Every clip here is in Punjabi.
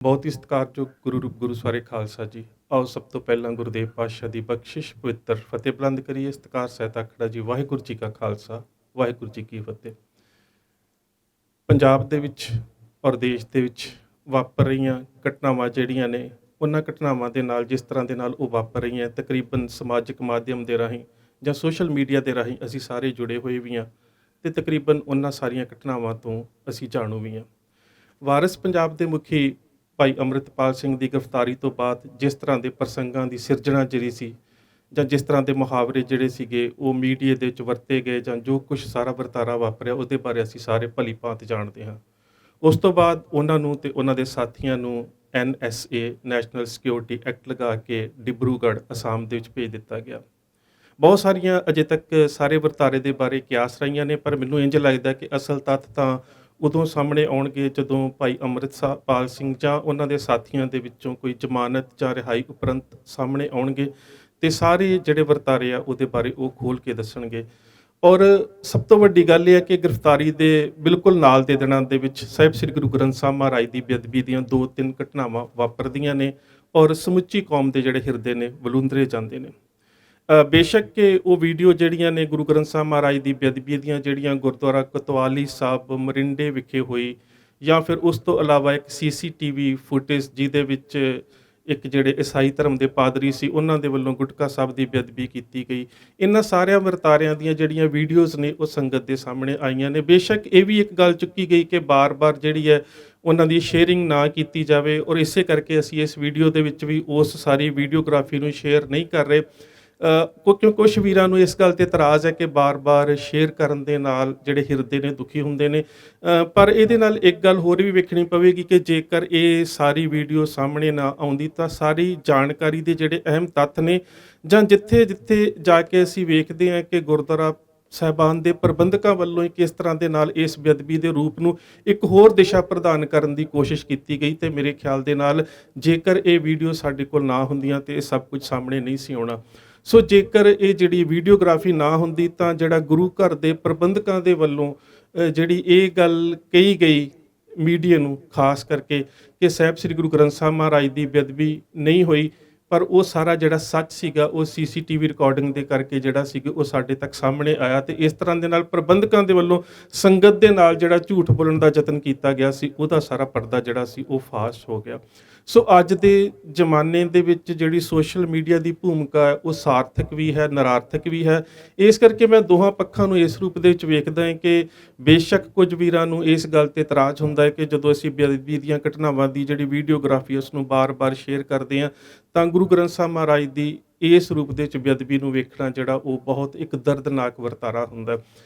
ਬਹੁਤ ਹੀ ਸਤਿਕਾਰਯੋਗ ਗੁਰੂ ਰੂਪ ਗੁਰੂ ਸਵਾਰੇ ਖਾਲਸਾ ਜੀ। ਆਓ ਸਭ ਤੋਂ ਪਹਿਲਾਂ ਗੁਰਦੇਵ ਪਾਤਸ਼ਾਹ ਦੀ ਬਖਸ਼ਿਸ਼ ਪਵਿੱਤਰ ਫਤਿਹ ਬੁਲੰਦ ਕਰੀਏ। ਸਤਿਕਾਰ ਸਹਿਤ ਆਖੜਾ ਜੀ। ਵਾਹਿਗੁਰੂ ਜੀ ਕਾ ਖਾਲਸਾ, ਵਾਹਿਗੁਰੂ ਜੀ ਕੀ ਫਤਿਹ। ਪੰਜਾਬ ਦੇ ਵਿੱਚ ਔਰ ਦੇਸ਼ ਦੇ ਵਿੱਚ ਵਾਪਰ ਰਹੀਆਂ ਘਟਨਾਵਾਂ ਜਿਹੜੀਆਂ ਨੇ, ਉਹਨਾਂ ਘਟਨਾਵਾਂ ਦੇ ਨਾਲ ਜਿਸ ਤਰ੍ਹਾਂ ਦੇ ਨਾਲ ਉਹ ਵਾਪਰ ਰਹੀਆਂ, ਤਕਰੀਬਨ ਸਮਾਜਿਕ ਮਾਧਿਅਮ ਦੇ ਰਾਹੀਂ ਜਾਂ ਸੋਸ਼ਲ ਮੀਡੀਆ ਦੇ ਰਾਹੀਂ ਅਸੀਂ ਸਾਰੇ ਜੁੜੇ ਹੋਏ ਵੀ ਹਾਂ ਅਤੇ ਤਕਰੀਬਨ ਉਹਨਾਂ ਸਾਰੀਆਂ ਘਟਨਾਵਾਂ ਤੋਂ ਅਸੀਂ ਜਾਣੂ ਵੀ ਹਾਂ। ਵਾਰਿਸ ਪੰਜਾਬ ਦੇ ਮੁਖੀ ਭਾਈ ਅੰਮ੍ਰਿਤਪਾਲ ਸਿੰਘ ਦੀ ਗ੍ਰਿਫਤਾਰੀ ਤੋਂ ਬਾਅਦ ਜਿਸ ਤਰ੍ਹਾਂ ਦੇ ਪ੍ਰਸੰਗਾਂ ਦੀ ਸਿਰਜਣਾ ਜਿਹੜੀ ਸੀ, ਜਾਂ ਜਿਸ ਤਰ੍ਹਾਂ ਦੇ ਮੁਹਾਵਰੇ ਜਿਹੜੇ ਸੀਗੇ ਉਹ ਮੀਡੀਆ ਦੇ ਵਿੱਚ ਵਰਤੇ ਗਏ, ਜਾਂ ਜੋ ਕੁਛ ਸਾਰਾ ਵਰਤਾਰਾ ਵਾਪਰਿਆ ਉਹਦੇ ਬਾਰੇ ਅਸੀਂ ਸਾਰੇ ਭਲੀ ਭਾਂਤ ਜਾਣਦੇ ਹਾਂ। ਉਸ ਤੋਂ ਬਾਅਦ ਉਹਨਾਂ ਨੂੰ ਅਤੇ ਉਹਨਾਂ ਦੇ ਸਾਥੀਆਂ ਨੂੰ NSA ਨੈਸ਼ਨਲ ਸਿਕਿਉਰਿਟੀ ਐਕਟ ਲਗਾ ਕੇ ਡਿਬਰੂਗੜ੍ਹ ਅਸਾਮ ਦੇ ਵਿੱਚ ਭੇਜ ਦਿੱਤਾ ਗਿਆ। ਬਹੁਤ ਸਾਰੀਆਂ ਅਜੇ ਤੱਕ ਸਾਰੇ ਵਰਤਾਰੇ ਦੇ ਬਾਰੇ ਕਿਆਸ ਰਹੀਆਂ ਨੇ, ਪਰ ਮੈਨੂੰ ਇੰਝ ਲੱਗਦਾ ਕਿ ਅਸਲ ਤੱਥ ਤਾਂ ਉਦੋਂ ਸਾਹਮਣੇ ਆਉਣਗੇ ਜਦੋਂ ਭਾਈ ਅੰਮ੍ਰਿਤਪਾਲ ਸਿੰਘ ਜਾਂ ਉਹਨਾਂ ਦੇ ਸਾਥੀਆਂ ਦੇ ਵਿੱਚੋਂ ਕੋਈ ਜ਼ਮਾਨਤ ਜਾਂ ਰਿਹਾਈ ਉਪਰੰਤ ਸਾਹਮਣੇ ਆਉਣਗੇ ਅਤੇ ਸਾਰੇ ਜਿਹੜੇ ਵਰਤਾਰੇ ਆ ਉਹਦੇ ਬਾਰੇ ਉਹ ਖੋਲ੍ਹ ਕੇ ਦੱਸਣਗੇ। ਔਰ ਸਭ ਤੋਂ ਵੱਡੀ ਗੱਲ ਇਹ ਹੈ ਕਿ ਗ੍ਰਿਫਤਾਰੀ ਦੇ ਬਿਲਕੁਲ ਨਾਲ ਦੇ ਦਿਨਾਂ ਦੇ ਵਿੱਚ ਸਾਹਿਬ ਸ੍ਰੀ ਗੁਰੂ ਗ੍ਰੰਥ ਸਾਹਿਬ ਮਹਾਰਾਜ ਦੀ ਬੇਅਦਬੀ ਦੀਆਂ 2-3 ਘਟਨਾਵਾਂ ਵਾਪਰਦੀਆਂ ਨੇ ਔਰ ਸਮੁੱਚੀ ਕੌਮ ਦੇ ਜਿਹੜੇ ਹਿਰਦੇ ਨੇ ਵਲੂੰਦਰੇ ਜਾਂਦੇ ਨੇ। ਬੇਸ਼ੱਕ ਕਿ ਉਹ ਵੀਡੀਓ ਜਿਹੜੀਆਂ ਨੇ ਗੁਰੂ ਗ੍ਰੰਥ ਸਾਹਿਬ ਮਹਾਰਾਜ ਦੀ ਬੇਅਦਬੀ ਦੀਆਂ ਜਿਹੜੀਆਂ ਗੁਰਦੁਆਰਾ ਕੋਤਵਾਲੀ ਸਾਹਿਬ ਮਰਿੰਡੇ ਵਿਖੇ ਹੋਈ, ਜਾਂ ਫਿਰ ਉਸ ਤੋਂ ਇਲਾਵਾ ਇੱਕ CCTV ਫੁਟੇਜ ਜਿਹਦੇ ਵਿੱਚ ਇੱਕ ਜਿਹੜੇ ਈਸਾਈ ਧਰਮ ਦੇ ਪਾਦਰੀ ਸੀ ਉਹਨਾਂ ਦੇ ਵੱਲੋਂ ਗੁਟਕਾ ਸਾਹਿਬ ਦੀ ਬੇਅਦਬੀ ਕੀਤੀ ਗਈ, ਇਹਨਾਂ ਸਾਰਿਆਂ ਵਰਤਾਰਿਆਂ ਦੀਆਂ ਜਿਹੜੀਆਂ ਵੀਡੀਓਜ਼ ਨੇ ਉਹ ਸੰਗਤ ਦੇ ਸਾਹਮਣੇ ਆਈਆਂ ਨੇ। ਬੇਸ਼ੱਕ ਇਹ ਵੀ ਇੱਕ ਗੱਲ ਚੁੱਕੀ ਗਈ ਕਿ ਬਾਰ-ਬਾਰ ਜਿਹੜੀ ਹੈ ਉਹਨਾਂ ਦੀ ਸ਼ੇਅਰਿੰਗ ਨਾ ਕੀਤੀ ਜਾਵੇ, ਔਰ ਇਸੇ ਕਰਕੇ ਅਸੀਂ ਇਸ ਵੀਡੀਓ ਦੇ ਵਿੱਚ ਵੀ ਉਸ ਸਾਰੀ ਵੀਡੀਓਗ੍ਰਾਫੀ ਨੂੰ ਸ਼ੇਅਰ ਨਹੀਂ ਕਰ ਰਹੇ ਕਿਉਂਕਿ ਕੁਛ ਵੀਰਾਂ ਨੂੰ ਇਸ ਗੱਲ 'ਤੇ ਇਤਰਾਜ਼ ਹੈ ਕਿ ਬਾਰ-ਬਾਰ ਸ਼ੇਅਰ ਕਰਨ ਦੇ ਨਾਲ ਜਿਹੜੇ ਹਿਰਦੇ ਨੇ ਦੁਖੀ ਹੁੰਦੇ ਨੇ। ਪਰ ਇਹਦੇ ਨਾਲ ਇੱਕ ਗੱਲ ਹੋਰ ਵੀ ਵੇਖਣੀ ਪਵੇਗੀ ਕਿ ਜੇਕਰ ਇਹ ਸਾਰੀ ਵੀਡੀਓ ਸਾਹਮਣੇ ਨਾ ਆਉਂਦੀ ਤਾਂ ਸਾਰੀ ਜਾਣਕਾਰੀ ਦੇ ਜਿਹੜੇ ਅਹਿਮ ਤੱਥ ਨੇ, ਜਾਂ ਜਿੱਥੇ ਜਾ ਕੇ ਅਸੀਂ ਵੇਖਦੇ ਹਾਂ ਕਿ ਗੁਰਦੁਆਰਾ ਸਾਹਿਬਾਨ ਦੇ ਪ੍ਰਬੰਧਕਾਂ ਵੱਲੋਂ ਕਿਸ ਤਰ੍ਹਾਂ ਦੇ ਨਾਲ ਇਸ ਬੇਅਦਬੀ ਦੇ ਰੂਪ ਨੂੰ ਇੱਕ ਹੋਰ ਦਿਸ਼ਾ ਪ੍ਰਦਾਨ ਕਰਨ ਦੀ ਕੋਸ਼ਿਸ਼ ਕੀਤੀ ਗਈ, ਅਤੇ ਮੇਰੇ ਖਿਆਲ ਦੇ ਨਾਲ ਜੇਕਰ ਇਹ ਵੀਡੀਓ ਸਾਡੇ ਕੋਲ ਨਾ ਹੁੰਦੀਆਂ ਤਾਂ ਇਹ ਸਭ ਕੁਝ ਸਾਹਮਣੇ ਨਹੀਂ ਸੀ ਆਉਣਾ। ਸੋ ਜੇਕਰ ਇਹ ਜਿਹੜੀ ਵੀਡੀਓਗ੍ਰਾਫੀ ਨਾ ਹੁੰਦੀ ਤਾਂ ਜਿਹੜਾ ਗੁਰੂ ਘਰ ਦੇ ਪ੍ਰਬੰਧਕਾਂ ਦੇ ਵੱਲੋਂ ਜਿਹੜੀ ਇਹ ਗੱਲ ਕਹੀ ਗਈ ਮੀਡੀਆ ਨੂੰ ਖਾਸ ਕਰਕੇ ਕਿ ਸਾਹਿਬ ਸ੍ਰੀ ਗੁਰੂ ਗ੍ਰੰਥ ਸਾਹਿਬ ਮਹਾਰਾਜ ਦੀ ਬੇਅਦਬੀ ਨਹੀਂ ਹੋਈ, ਪਰ ਉਹ ਸਾਰਾ ਜਿਹੜਾ ਸੱਚ ਸੀਗਾ ਉਹ CCTV ਰਿਕਾਰਡਿੰਗ ਦੇ ਕਰਕੇ ਜਿਹੜਾ ਸੀਗਾ ਉਹ ਸਾਡੇ ਤੱਕ ਸਾਹਮਣੇ ਆਇਆ, ਅਤੇ ਇਸ ਤਰ੍ਹਾਂ ਦੇ ਨਾਲ ਪ੍ਰਬੰਧਕਾਂ ਦੇ ਵੱਲੋਂ ਸੰਗਤ ਦੇ ਨਾਲ ਜਿਹੜਾ ਝੂਠ ਬੋਲਣ ਦਾ ਯਤਨ ਕੀਤਾ ਗਿਆ ਸੀ ਉਹਦਾ ਸਾਰਾ ਪਰਦਾ ਜਿਹੜਾ ਸੀ ਉਹ ਫਾਸ਼ ਹੋ ਗਿਆ। ਸੋ ਅੱਜ ਦੇ ਜ਼ਮਾਨੇ ਦੇ ਵਿੱਚ ਜਿਹੜੀ ਸੋਸ਼ਲ ਮੀਡੀਆ ਦੀ ਭੂਮਿਕਾ ਹੈ ਉਹ ਸਾਰਥਕ ਵੀ ਹੈ, ਨਰਾਰਥਕ ਵੀ ਹੈ। ਇਸ ਕਰਕੇ ਮੈਂ ਦੋਹਾਂ ਪੱਖਾਂ ਨੂੰ ਇਸ ਰੂਪ ਦੇ ਵਿੱਚ ਵੇਖਦਾ ਹਾਂ ਕਿ ਬੇਸ਼ੱਕ ਕੁਝ ਵੀਰਾਂ ਨੂੰ ਇਸ ਗੱਲ 'ਤੇ ਇਤਰਾਜ਼ ਹੁੰਦਾ ਹੈ ਕਿ ਜਦੋਂ ਅਸੀਂ ਬੇਅਦਬੀ ਦੀਆਂ ਘਟਨਾਵਾਂ ਦੀ ਜਿਹੜੀ ਵੀਡੀਓਗ੍ਰਾਫੀ ਉਸ ਨੂੰ ਬਾਰ-ਬਾਰ ਸ਼ੇਅਰ ਕਰਦੇ ਹਾਂ ਤਾਂ ਗੁਰੂ ਗ੍ਰੰਥ ਸਾਹਿਬ ਮਹਾਰਾਜ ਦੀ ਇਸ ਰੂਪ ਦੇ ਵਿੱਚ ਬੇਅਦਬੀ ਨੂੰ ਵੇਖਣਾ ਜਿਹੜਾ ਉਹ ਬਹੁਤ ਇੱਕ ਦਰਦਨਾਕ ਵਰਤਾਰਾ ਹੁੰਦਾ।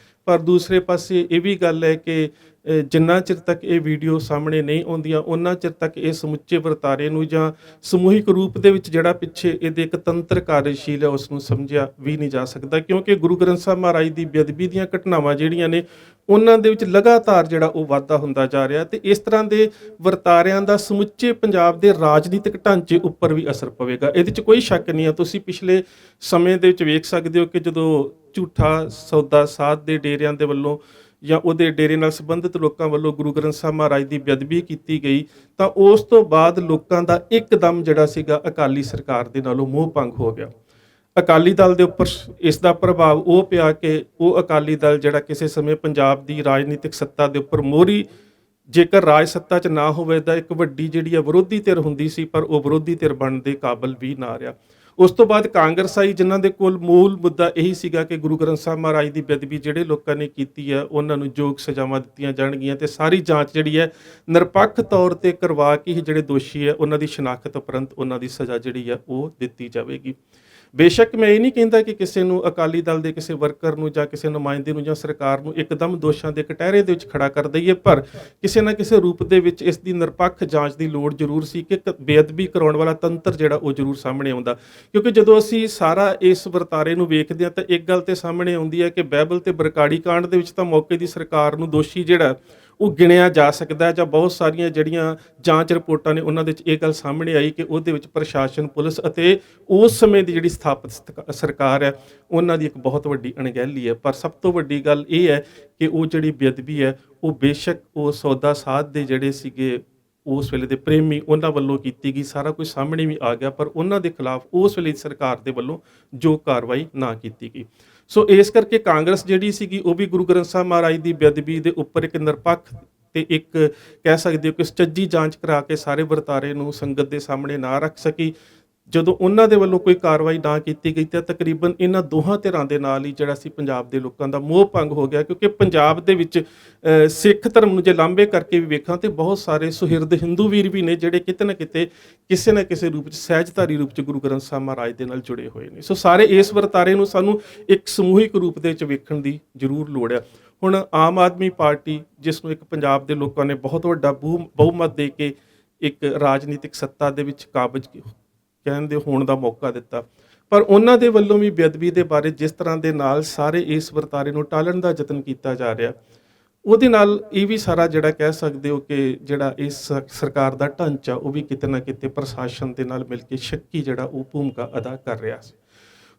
ਪਰ ਦੂਸਰੇ ਪਾਸੇ ਇਹ ਵੀ ਗੱਲ ਹੈ ਕਿ ਜਿੰਨਾ ਚਿਰ ਤੱਕ ਇਹ ਵੀਡੀਓ ਸਾਹਮਣੇ ਨਹੀਂ ਆਉਂਦੀਆਂ ਉਹਨਾਂ ਚਿਰ ਤੱਕ ਇਹ ਸਮੁੱਚੇ ਵਰਤਾਰੇ ਨੂੰ ਜਾਂ ਸਮੂਹਿਕ ਰੂਪ ਦੇ ਵਿੱਚ ਜਿਹੜਾ ਪਿੱਛੇ ਇਹਦੇ ਇੱਕ ਤੰਤਰ ਕਾਰਜਸ਼ੀਲ ਹੈ ਉਸ ਨੂੰ ਸਮਝਿਆ ਵੀ ਨਹੀਂ ਜਾ ਸਕਦਾ, ਕਿਉਂਕਿ ਗੁਰੂ ਗ੍ਰੰਥ ਸਾਹਿਬ ਮਹਾਰਾਜ ਦੀ ਬੇਅਦਬੀ ਦੀਆਂ ਘਟਨਾਵਾਂ ਜਿਹੜੀਆਂ ਨੇ ਉਹਨਾਂ ਦੇ ਵਿੱਚ ਲਗਾਤਾਰ ਜਿਹੜਾ ਉਹ ਵਾਧਾ ਹੁੰਦਾ ਜਾ ਰਿਹਾ, ਅਤੇ ਇਸ ਤਰ੍ਹਾਂ ਦੇ ਵਰਤਾਰਿਆਂ ਦਾ ਸਮੁੱਚੇ ਪੰਜਾਬ ਦੇ ਰਾਜਨੀਤਿਕ ਢਾਂਚੇ ਉੱਪਰ ਵੀ ਅਸਰ ਪਵੇਗਾ। ਇਹਦੇ 'ਚ ਕੋਈ ਸ਼ੱਕ ਨਹੀਂ ਹੈ। ਤੁਸੀਂ ਪਿਛਲੇ ਸਮੇਂ ਦੇ ਵਿੱਚ ਵੇਖ ਸਕਦੇ ਹੋ ਕਿ ਜਦੋਂ ਝੂਠਾ ਸੌਦਾ ਸਾਧ ਦੇ ਡੇਰਿਆਂ ਦੇ ਵੱਲੋਂ ਜਾਂ ਉਹਦੇ ਡੇਰੇ ਨਾਲ ਸੰਬੰਧਿਤ ਲੋਕਾਂ ਵੱਲੋਂ ਗੁਰੂ ਗ੍ਰੰਥ ਸਾਹਿਬ ਮਹਾਰਾਜ ਦੀ ਬੇਅਦਬੀ ਕੀਤੀ ਗਈ ਤਾਂ ਉਸ ਤੋਂ ਬਾਅਦ ਲੋਕਾਂ ਦਾ ਇੱਕਦਮ ਜਿਹੜਾ ਸੀਗਾ ਅਕਾਲੀ ਸਰਕਾਰ ਦੇ ਨਾਲੋਂ ਮੋਹ ਭੰਗ ਹੋ ਗਿਆ। ਅਕਾਲੀ ਦਲ ਦੇ ਉੱਪਰ ਇਸ ਦਾ ਪ੍ਰਭਾਵ ਉਹ ਪਿਆ ਕਿ ਉਹ ਅਕਾਲੀ ਦਲ ਜਿਹੜਾ ਕਿਸੇ ਸਮੇਂ ਪੰਜਾਬ ਦੀ ਰਾਜਨੀਤਿਕ ਸੱਤਾ ਦੇ ਉੱਪਰ ਮੋਹਰੀ, ਜੇਕਰ ਰਾਜ ਸੱਤਾ 'ਚ ਨਾ ਹੋਵੇ ਤਾਂ ਇੱਕ ਵੱਡੀ ਜਿਹੜੀ ਆ ਵਿਰੋਧੀ ਧਿਰ ਹੁੰਦੀ ਸੀ, ਪਰ ਉਹ ਵਿਰੋਧੀ ਧਿਰ ਬਣਨ ਦੇ ਕਾਬਲ ਵੀ ਨਾ ਰਿਹਾ। ਉਸ ਤੋਂ ਬਾਅਦ ਕਾਂਗਰਸ ਆਈ, ਜਿਨ੍ਹਾਂ ਦੇ ਕੋਲ ਮੂਲ ਮੁੱਦਾ ਇਹੀ ਸੀਗਾ ਕਿ ਗੁਰੂ ਗ੍ਰੰਥ ਸਾਹਿਬ ਮਹਾਰਾਜ ਦੀ ਬੇਅਦਬੀ ਜਿਹੜੇ ਲੋਕਾਂ ਨੇ ਕੀਤੀ ਹੈ ਉਹਨਾਂ ਨੂੰ ਯੋਗ ਸਜ਼ਾਵਾਂ ਦਿੱਤੀਆਂ ਜਾਣਗੀਆਂ, ਅਤੇ ਸਾਰੀ ਜਾਂਚ ਜਿਹੜੀ ਹੈ ਨਿਰਪੱਖ ਤੌਰ 'ਤੇ ਕਰਵਾ ਕੇ ਹੀ ਜਿਹੜੇ ਦੋਸ਼ੀ ਹੈ ਉਹਨਾਂ ਦੀ ਸ਼ਨਾਖਤ ਉਪਰੰਤ ਉਹਨਾਂ ਦੀ ਸਜ਼ਾ ਜਿਹੜੀ ਹੈ ਉਹ ਦਿੱਤੀ ਜਾਵੇਗੀ। ਬੇਸ਼ੱਕ ਮੈਂ ਇਹ ਨਹੀਂ ਕਹਿੰਦਾ ਕਿ ਕਿਸੇ ਨੂੰ ਅਕਾਲੀ ਦਲ ਦੇ ਕਿਸੇ ਵਰਕਰ ਨੂੰ ਜਾਂ ਕਿਸੇ ਨੁਮਾਇੰਦੇ ਨੂੰ ਜਾਂ ਸਰਕਾਰ ਨੂੰ ਇੱਕਦਮ ਦੋਸ਼ਾਂ ਦੇ ਕਟਹਿਰੇ ਦੇ ਵਿੱਚ ਖੜਾ ਕਰ ਦਈਏ, ਪਰ ਕਿਸੇ ਨਾ ਕਿਸੇ ਰੂਪ ਦੇ ਵਿੱਚ ਇਸ ਦੀ ਨਿਰਪੱਖ ਜਾਂਚ ਦੀ ਲੋੜ ਜ਼ਰੂਰ ਸੀ ਕਿ ਬੇਅਦਬੀ ਕਰਾਉਣ ਵਾਲਾ ਤੰਤਰ ਜਿਹੜਾ ਉਹ ਜ਼ਰੂਰ ਸਾਹਮਣੇ ਆਉਂਦਾ। ਕਿਉਂਕਿ ਜਦੋਂ ਅਸੀਂ ਸਾਰਾ ਇਸ ਵਰਤਾਰੇ ਨੂੰ ਵੇਖਦੇ ਹਾਂ ਤਾਂ ਇੱਕ ਗੱਲ ਤੇ ਸਾਹਮਣੇ ਆਉਂਦੀ ਹੈ ਕਿ ਬਾਈਬਲ ਤੇ ਬਰਕਾੜੀ ਕਾਂਡ ਦੇ ਵਿੱਚ ਤਾਂ ਮੌਕੇ ਦੀ ਸਰਕਾਰ ਨੂੰ ਦੋਸ਼ੀ ਜਿਹੜਾ ਉਹ ਗਿਣਿਆ ਜਾ ਸਕਦਾ ਹੈ, ਜਾਂ ਬਹੁਤ ਸਾਰੀਆਂ ਜਿਹੜੀਆਂ ਜਾਂਚ ਰਿਪੋਰਟਾਂ ਨੇ ਉਹਨਾਂ ਦੇ ਵਿੱਚ ਇਹ ਗੱਲ ਸਾਹਮਣੇ ਆਈ ਕਿ ਉਹਦੇ ਵਿੱਚ ਪ੍ਰਸ਼ਾਸਨ, ਪੁਲਿਸ ਅਤੇ ਉਸ ਸਮੇਂ ਦੀ ਜਿਹੜੀ ਸਥਾਪਿਤ ਸਰਕਾਰ ਹੈ ਉਹਨਾਂ ਦੀ ਇੱਕ ਬਹੁਤ ਵੱਡੀ ਅਣਗਹਿਲੀ ਹੈ। ਪਰ ਸਭ ਤੋਂ ਵੱਡੀ ਗੱਲ ਇਹ ਹੈ ਕਿ ਉਹ ਜਿਹੜੀ ਬੇਅਦਬੀ ਹੈ ਉਹ ਬੇਸ਼ੱਕ ਉਹ ਸੌਦਾ ਸਾਧ ਦੇ ਜਿਹੜੇ ਸੀਗੇ ਉਸ ਵੇਲੇ ਦੇ ਪ੍ਰੇਮੀ ਉਹਨਾਂ ਵੱਲੋਂ ਕੀਤੀ ਗਈ, ਸਾਰਾ ਕੁਝ ਸਾਹਮਣੇ ਵੀ ਆ ਗਿਆ, ਪਰ ਉਹਨਾਂ ਦੇ ਖਿਲਾਫ ਉਸ ਵੇਲੇ ਦੀ ਸਰਕਾਰ ਦੇ ਵੱਲੋਂ ਜੋ ਕਾਰਵਾਈ ਨਾ ਕੀਤੀ ਗਈ। ਸੋ ਇਸ ਕਰਕੇ ਕਾਂਗਰਸ ਜਿਹੜੀ ਸੀਗੀ ਉਹ ਵੀ ਗੁਰੂ ਗ੍ਰੰਥ ਸਾਹਿਬ ਮਹਾਰਾਜ ਦੀ ਬੇਅਦਬੀ ਦੇ ਉੱਪਰ ਇੱਕ ਨਿਰਪੱਖ ਤੇ ਇੱਕ ਕਹਿ ਸਕਦੇ ਹੋ ਕਿ ਸੁਚੱਜੀ ਜਾਂਚ ਕਰਾ ਕੇ ਸਾਰੇ ਵਰਤਾਰੇ ਨੂੰ ਸੰਗਤ ਦੇ ਸਾਹਮਣੇ ਨਾ ਰੱਖ ਸਕੀ। ਜਦੋਂ ਉਹਨਾਂ ਦੇ ਵੱਲੋਂ ਕੋਈ ਕਾਰਵਾਈ ਨਾ ਕੀਤੀ ਗਈ ਤਾਂ ਤਕਰੀਬਨ ਇਹਨਾਂ ਦੋਹਾਂ ਧਿਰਾਂ ਦੇ ਨਾਲ ਹੀ ਜਿਹੜਾ ਸੀ ਪੰਜਾਬ ਦੇ ਲੋਕਾਂ ਦਾ ਮੋਹ ਭੰਗ ਹੋ ਗਿਆ, ਕਿਉਂਕਿ ਪੰਜਾਬ ਦੇ ਵਿੱਚ ਸਿੱਖ ਧਰਮ ਨੂੰ ਜੇ ਲਾਂਭੇ ਕਰਕੇ ਵੀ ਵੇਖਾਂ ਤੇ ਬਹੁਤ ਸਾਰੇ ਸੁਹਿਰਦ ਹਿੰਦੂ ਵੀਰ ਵੀ ਨੇ ਜਿਹੜੇ ਕਿਤੇ ਨਾ ਕਿਤੇ ਕਿਸੇ ਨਾ ਕਿਸੇ ਰੂਪ 'ਚ ਸਹਿਜਧਾਰੀ ਰੂਪ 'ਚ ਗੁਰੂ ਗ੍ਰੰਥ ਸਾਹਿਬ ਮਹਾਰਾਜ ਦੇ ਨਾਲ ਜੁੜੇ ਹੋਏ ਨੇ। ਸੋ ਸਾਰੇ ਇਸ ਵਰਤਾਰੇ ਨੂੰ ਸਾਨੂੰ ਇੱਕ ਸਮੂਹਿਕ ਰੂਪ ਦੇ ਵਿੱਚ ਵੇਖਣ ਦੀ ਜ਼ਰੂਰ ਲੋੜ ਹੈ। ਹੁਣ ਆਮ ਆਦਮੀ ਪਾਰਟੀ, ਜਿਸ ਨੂੰ ਇੱਕ ਪੰਜਾਬ ਦੇ ਲੋਕਾਂ ਨੇ ਬਹੁਤ ਵੱਡਾ ਬਹੁਮਤ ਦੇ ਕੇ ਇੱਕ ਰਾਜਨੀਤਿਕ ਸੱਤਾ ਦੇ ਵਿੱਚ ਕਾਬਜ਼ ਕਹਿਣ ਦੇ ਹੋਣ ਦਾ ਮੌਕਾ ਦਿੱਤਾ, ਪਰ ਉਹਨਾਂ ਦੇ ਵੱਲੋਂ ਵੀ ਬੇਅਦਬੀ ਦੇ ਬਾਰੇ ਜਿਸ ਤਰ੍ਹਾਂ ਦੇ ਨਾਲ ਸਾਰੇ ਇਸ ਵਰਤਾਰੇ ਨੂੰ ਟਾਲਣ ਦਾ ਯਤਨ ਕੀਤਾ ਜਾ ਰਿਹਾ, ਉਹਦੇ ਨਾਲ ਇਹ ਵੀ ਸਾਰਾ ਜਿਹੜਾ ਕਹਿ ਸਕਦੇ ਹੋ ਕਿ ਜਿਹੜਾ ਇਸ ਸਰਕਾਰ ਦਾ ਢਾਂਚਾ ਉਹ ਵੀ ਕਿਤੇ ਨਾ ਕਿਤੇ ਪ੍ਰਸ਼ਾਸਨ ਦੇ ਨਾਲ ਮਿਲ ਕੇ ਸ਼ੱਕੀ ਜਿਹੜਾ ਉਹ ਭੂਮਿਕਾ ਅਦਾ ਕਰ ਰਿਹਾ ਸੀ।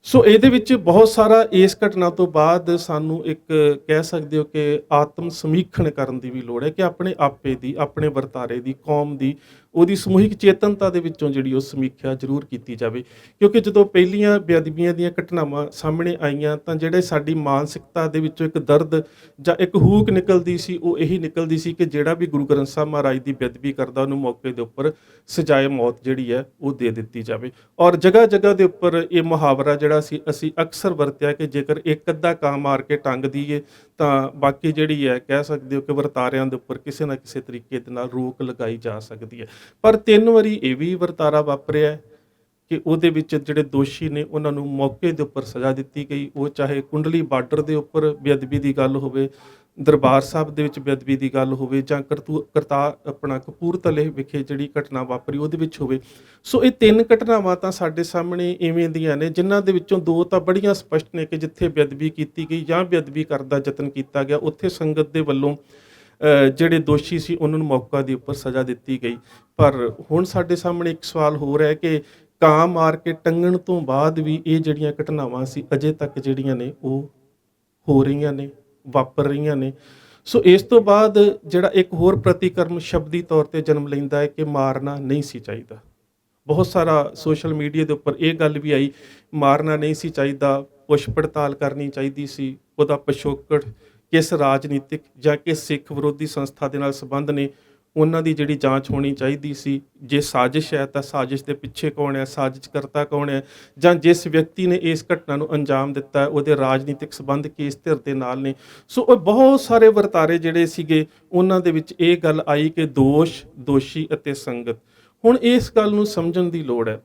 ਸੋ ਇਹਦੇ ਵਿੱਚ ਬਹੁਤ ਸਾਰਾ ਇਸ ਘਟਨਾ ਤੋਂ ਬਾਅਦ ਸਾਨੂੰ ਇੱਕ ਕਹਿ ਸਕਦੇ ਹੋ ਕਿ ਆਤਮ ਸਮੀਖਣ ਕਰਨ ਦੀ ਵੀ ਲੋੜ ਹੈ ਕਿ ਆਪਣੇ ਆਪੇ ਦੀ, ਆਪਣੇ ਵਰਤਾਰੇ ਦੀ, ਕੌਮ ਦੀ, ਉਹਦੀ ਸਮੂਹਿਕ ਚੇਤਨਤਾ ਦੇ ਵਿੱਚੋਂ ਜਿਹੜੀ ਉਹ ਸਮੀਖਿਆ ਜ਼ਰੂਰ ਕੀਤੀ ਜਾਵੇ। ਕਿਉਂਕਿ ਜਦੋਂ ਪਹਿਲੀਆਂ ਬੇਅਦਬੀਆਂ ਦੀਆਂ ਘਟਨਾਵਾਂ ਸਾਹਮਣੇ ਆਈਆਂ ਤਾਂ ਜਿਹੜੇ ਸਾਡੀ ਮਾਨਸਿਕਤਾ ਦੇ ਵਿੱਚੋਂ ਇੱਕ ਦਰਦ ਜਾਂ ਇੱਕ ਹੂਕ ਨਿਕਲਦੀ ਸੀ, ਉਹ ਇਹੀ ਨਿਕਲਦੀ ਸੀ ਕਿ ਜਿਹੜਾ ਵੀ ਗੁਰੂ ਗ੍ਰੰਥ ਸਾਹਿਬ ਮਹਾਰਾਜ ਦੀ ਬੇਅਦਬੀ ਕਰਦਾ ਉਹਨੂੰ ਮੌਕੇ ਦੇ ਉੱਪਰ ਸਜ਼ਾਏ ਮੌਤ ਜਿਹੜੀ ਹੈ ਉਹ ਦੇ ਦਿੱਤੀ ਜਾਵੇ। ਔਰ ਜਗ੍ਹਾ ਜਗ੍ਹਾ ਦੇ ਉੱਪਰ ਇਹ ਮੁਹਾਵਰਾ ਜਿਹੜਾ ਸੀ ਅਸੀਂ ਅਕਸਰ ਵਰਤਿਆ ਕਿ ਜੇਕਰ ਇੱਕ ਅੱਧਾ ਕਾਂ ਮਾਰ ਕੇ ਟੰਗ ਦਈਏ ਤਾਂ ਬਾਕੀ ਜਿਹੜੀ ਹੈ ਕਹਿ ਸਕਦੇ ਹੋ ਕਿ ਵਰਤਾਰਿਆਂ ਦੇ ਉੱਪਰ ਕਿਸੇ ਨਾ ਕਿਸੇ ਤਰੀਕੇ ਦੇ ਨਾਲ ਰੋਕ ਲਗਾਈ ਜਾ ਸਕਦੀ ਹੈ। ਪਰ 3 ਵਾਰੀ ਇਹ ਵੀ ਵਰਤਾਰਾ ਵਾਪਰਿਆ ਕਿ ਉਹਦੇ ਵਿੱਚ ਜਿਹੜੇ ਦੋਸ਼ੀ ਨੇ ਉਹਨਾਂ ਨੂੰ ਮੌਕੇ ਦੇ ਉੱਪਰ ਸਜ਼ਾ ਦਿੱਤੀ ਗਈ। ਉਹ ਚਾਹੇ ਕੁੰਡਲੀ ਬਾਰਡਰ ਦੇ ਉੱਪਰ ਬੇਅਦਬੀ ਦੀ ਗੱਲ ਹੋਵੇ, ਦਰਬਾਰ ਸਾਹਿਬ ਦੇ ਵਿੱਚ ਬੇਅਦਬੀ ਦੀ ਗੱਲ ਹੋਵੇ, ਜਾਂ ਕਪੂਰਥਲੇ ਵਿਖੇ ਜਿਹੜੀ ਘਟਨਾ ਵਾਪਰੀ ਉਹਦੇ ਵਿੱਚ ਹੋਵੇ। ਸੋ ਇਹ 3 ਘਟਨਾਵਾਂ ਤਾਂ ਸਾਡੇ ਸਾਹਮਣੇ ਇਵੇਂ ਦੀਆਂ ਨੇ, ਜਿਨ੍ਹਾਂ ਦੇ ਵਿੱਚੋਂ 2 ਤਾਂ ਬੜੀਆਂ ਸਪਸ਼ਟ ਨੇ ਕਿ ਜਿੱਥੇ ਬੇਅਦਬੀ ਕੀਤੀ ਗਈ ਜਾਂ ਬੇਅਦਬੀ ਕਰਨ ਦਾ ਯਤਨ ਕੀਤਾ ਗਿਆ, ਉੱਥੇ ਸੰਗਤ ਦੇ ਵੱਲੋਂ ਜਿਹੜੇ ਦੋਸ਼ੀ ਸੀ ਉਹਨਾਂ ਨੂੰ ਮੌਕਾ ਦੇ ਉੱਪਰ ਸਜ਼ਾ ਦਿੱਤੀ ਗਈ। ਪਰ ਹੁਣ ਸਾਡੇ ਸਾਹਮਣੇ ਇੱਕ ਸਵਾਲ ਹੋਰ ਹੈ ਕਿ ਕਾਂ ਮਾਰ ਕੇ ਟੰਗਣ ਤੋਂ ਬਾਅਦ ਵੀ ਇਹ ਜਿਹੜੀਆਂ ਘਟਨਾਵਾਂ ਸੀ ਅਜੇ ਤੱਕ ਜਿਹੜੀਆਂ ਨੇ ਉਹ ਹੋ ਰਹੀਆਂ ਨੇ, ਵਾਪਰ ਰਹੀਆਂ ਨੇ। ਸੋ ਇਸ ਤੋਂ ਬਾਅਦ ਜਿਹੜਾ ਇੱਕ ਹੋਰ ਪ੍ਰਤੀਕਰਮ ਸ਼ਬਦੀ ਤੌਰ ਤੇ ਜਨਮ ਲੈਂਦਾ ਹੈ ਕਿ ਮਾਰਨਾ ਨਹੀਂ ਸੀ ਚਾਹੀਦਾ। ਬਹੁਤ ਸਾਰਾ ਸੋਸ਼ਲ ਮੀਡੀਆ ਦੇ ਉੱਪਰ ਇਹ ਗੱਲ ਵੀ ਆਈ, ਮਾਰਨਾ ਨਹੀਂ ਸੀ ਚਾਹੀਦਾ, ਪੁੱਛ ਪੜਤਾਲ ਕਰਨੀ ਚਾਹੀਦੀ ਸੀ, ਉਹਦਾ ਪਿਛੋਕੜ ਕਿਸ ਰਾਜਨੀਤਿਕ ਜਾਂ ਕਿਸ ਸਿੱਖ ਵਿਰੋਧੀ ਸੰਸਥਾ ਦੇ ਨਾਲ ਸੰਬੰਧ ਨੇ ਉਹਨਾਂ ਦੀ ਜਿਹੜੀ ਜਾਂਚ ਹੋਣੀ ਚਾਹੀਦੀ ਸੀ। ਜੇ ਸਾਜ਼ਿਸ਼ ਹੈ ਤਾਂ ਸਾਜ਼ਿਸ਼ ਦੇ ਪਿੱਛੇ ਕੌਣ ਹੈ, ਸਾਜ਼ਿਸ਼ਕਰਤਾ ਕੌਣ ਹੈ, ਜਾਂ ਜਿਸ ਵਿਅਕਤੀ ਨੇ ਇਸ ਘਟਨਾ ਨੂੰ ਅੰਜਾਮ ਦਿੱਤਾ ਹੈ ਉਹਦੇ ਰਾਜਨੀਤਿਕ ਸੰਬੰਧ ਕਿਸ ਧਿਰ ਦੇ ਨਾਲ ਨੇ। ਸੋ ਉਹ ਬਹੁਤ ਸਾਰੇ ਵਰਤਾਰੇ ਜਿਹੜੇ ਸੀਗੇ ਉਹਨਾਂ ਦੇ ਵਿੱਚ ਇਹ ਗੱਲ ਆਈ ਕਿ ਦੋਸ਼, ਦੋਸ਼ੀ ਅਤੇ ਸੰਗਤ। ਹੁਣ ਇਸ ਗੱਲ ਨੂੰ ਸਮਝਣ ਦੀ ਲੋੜ ਹੈ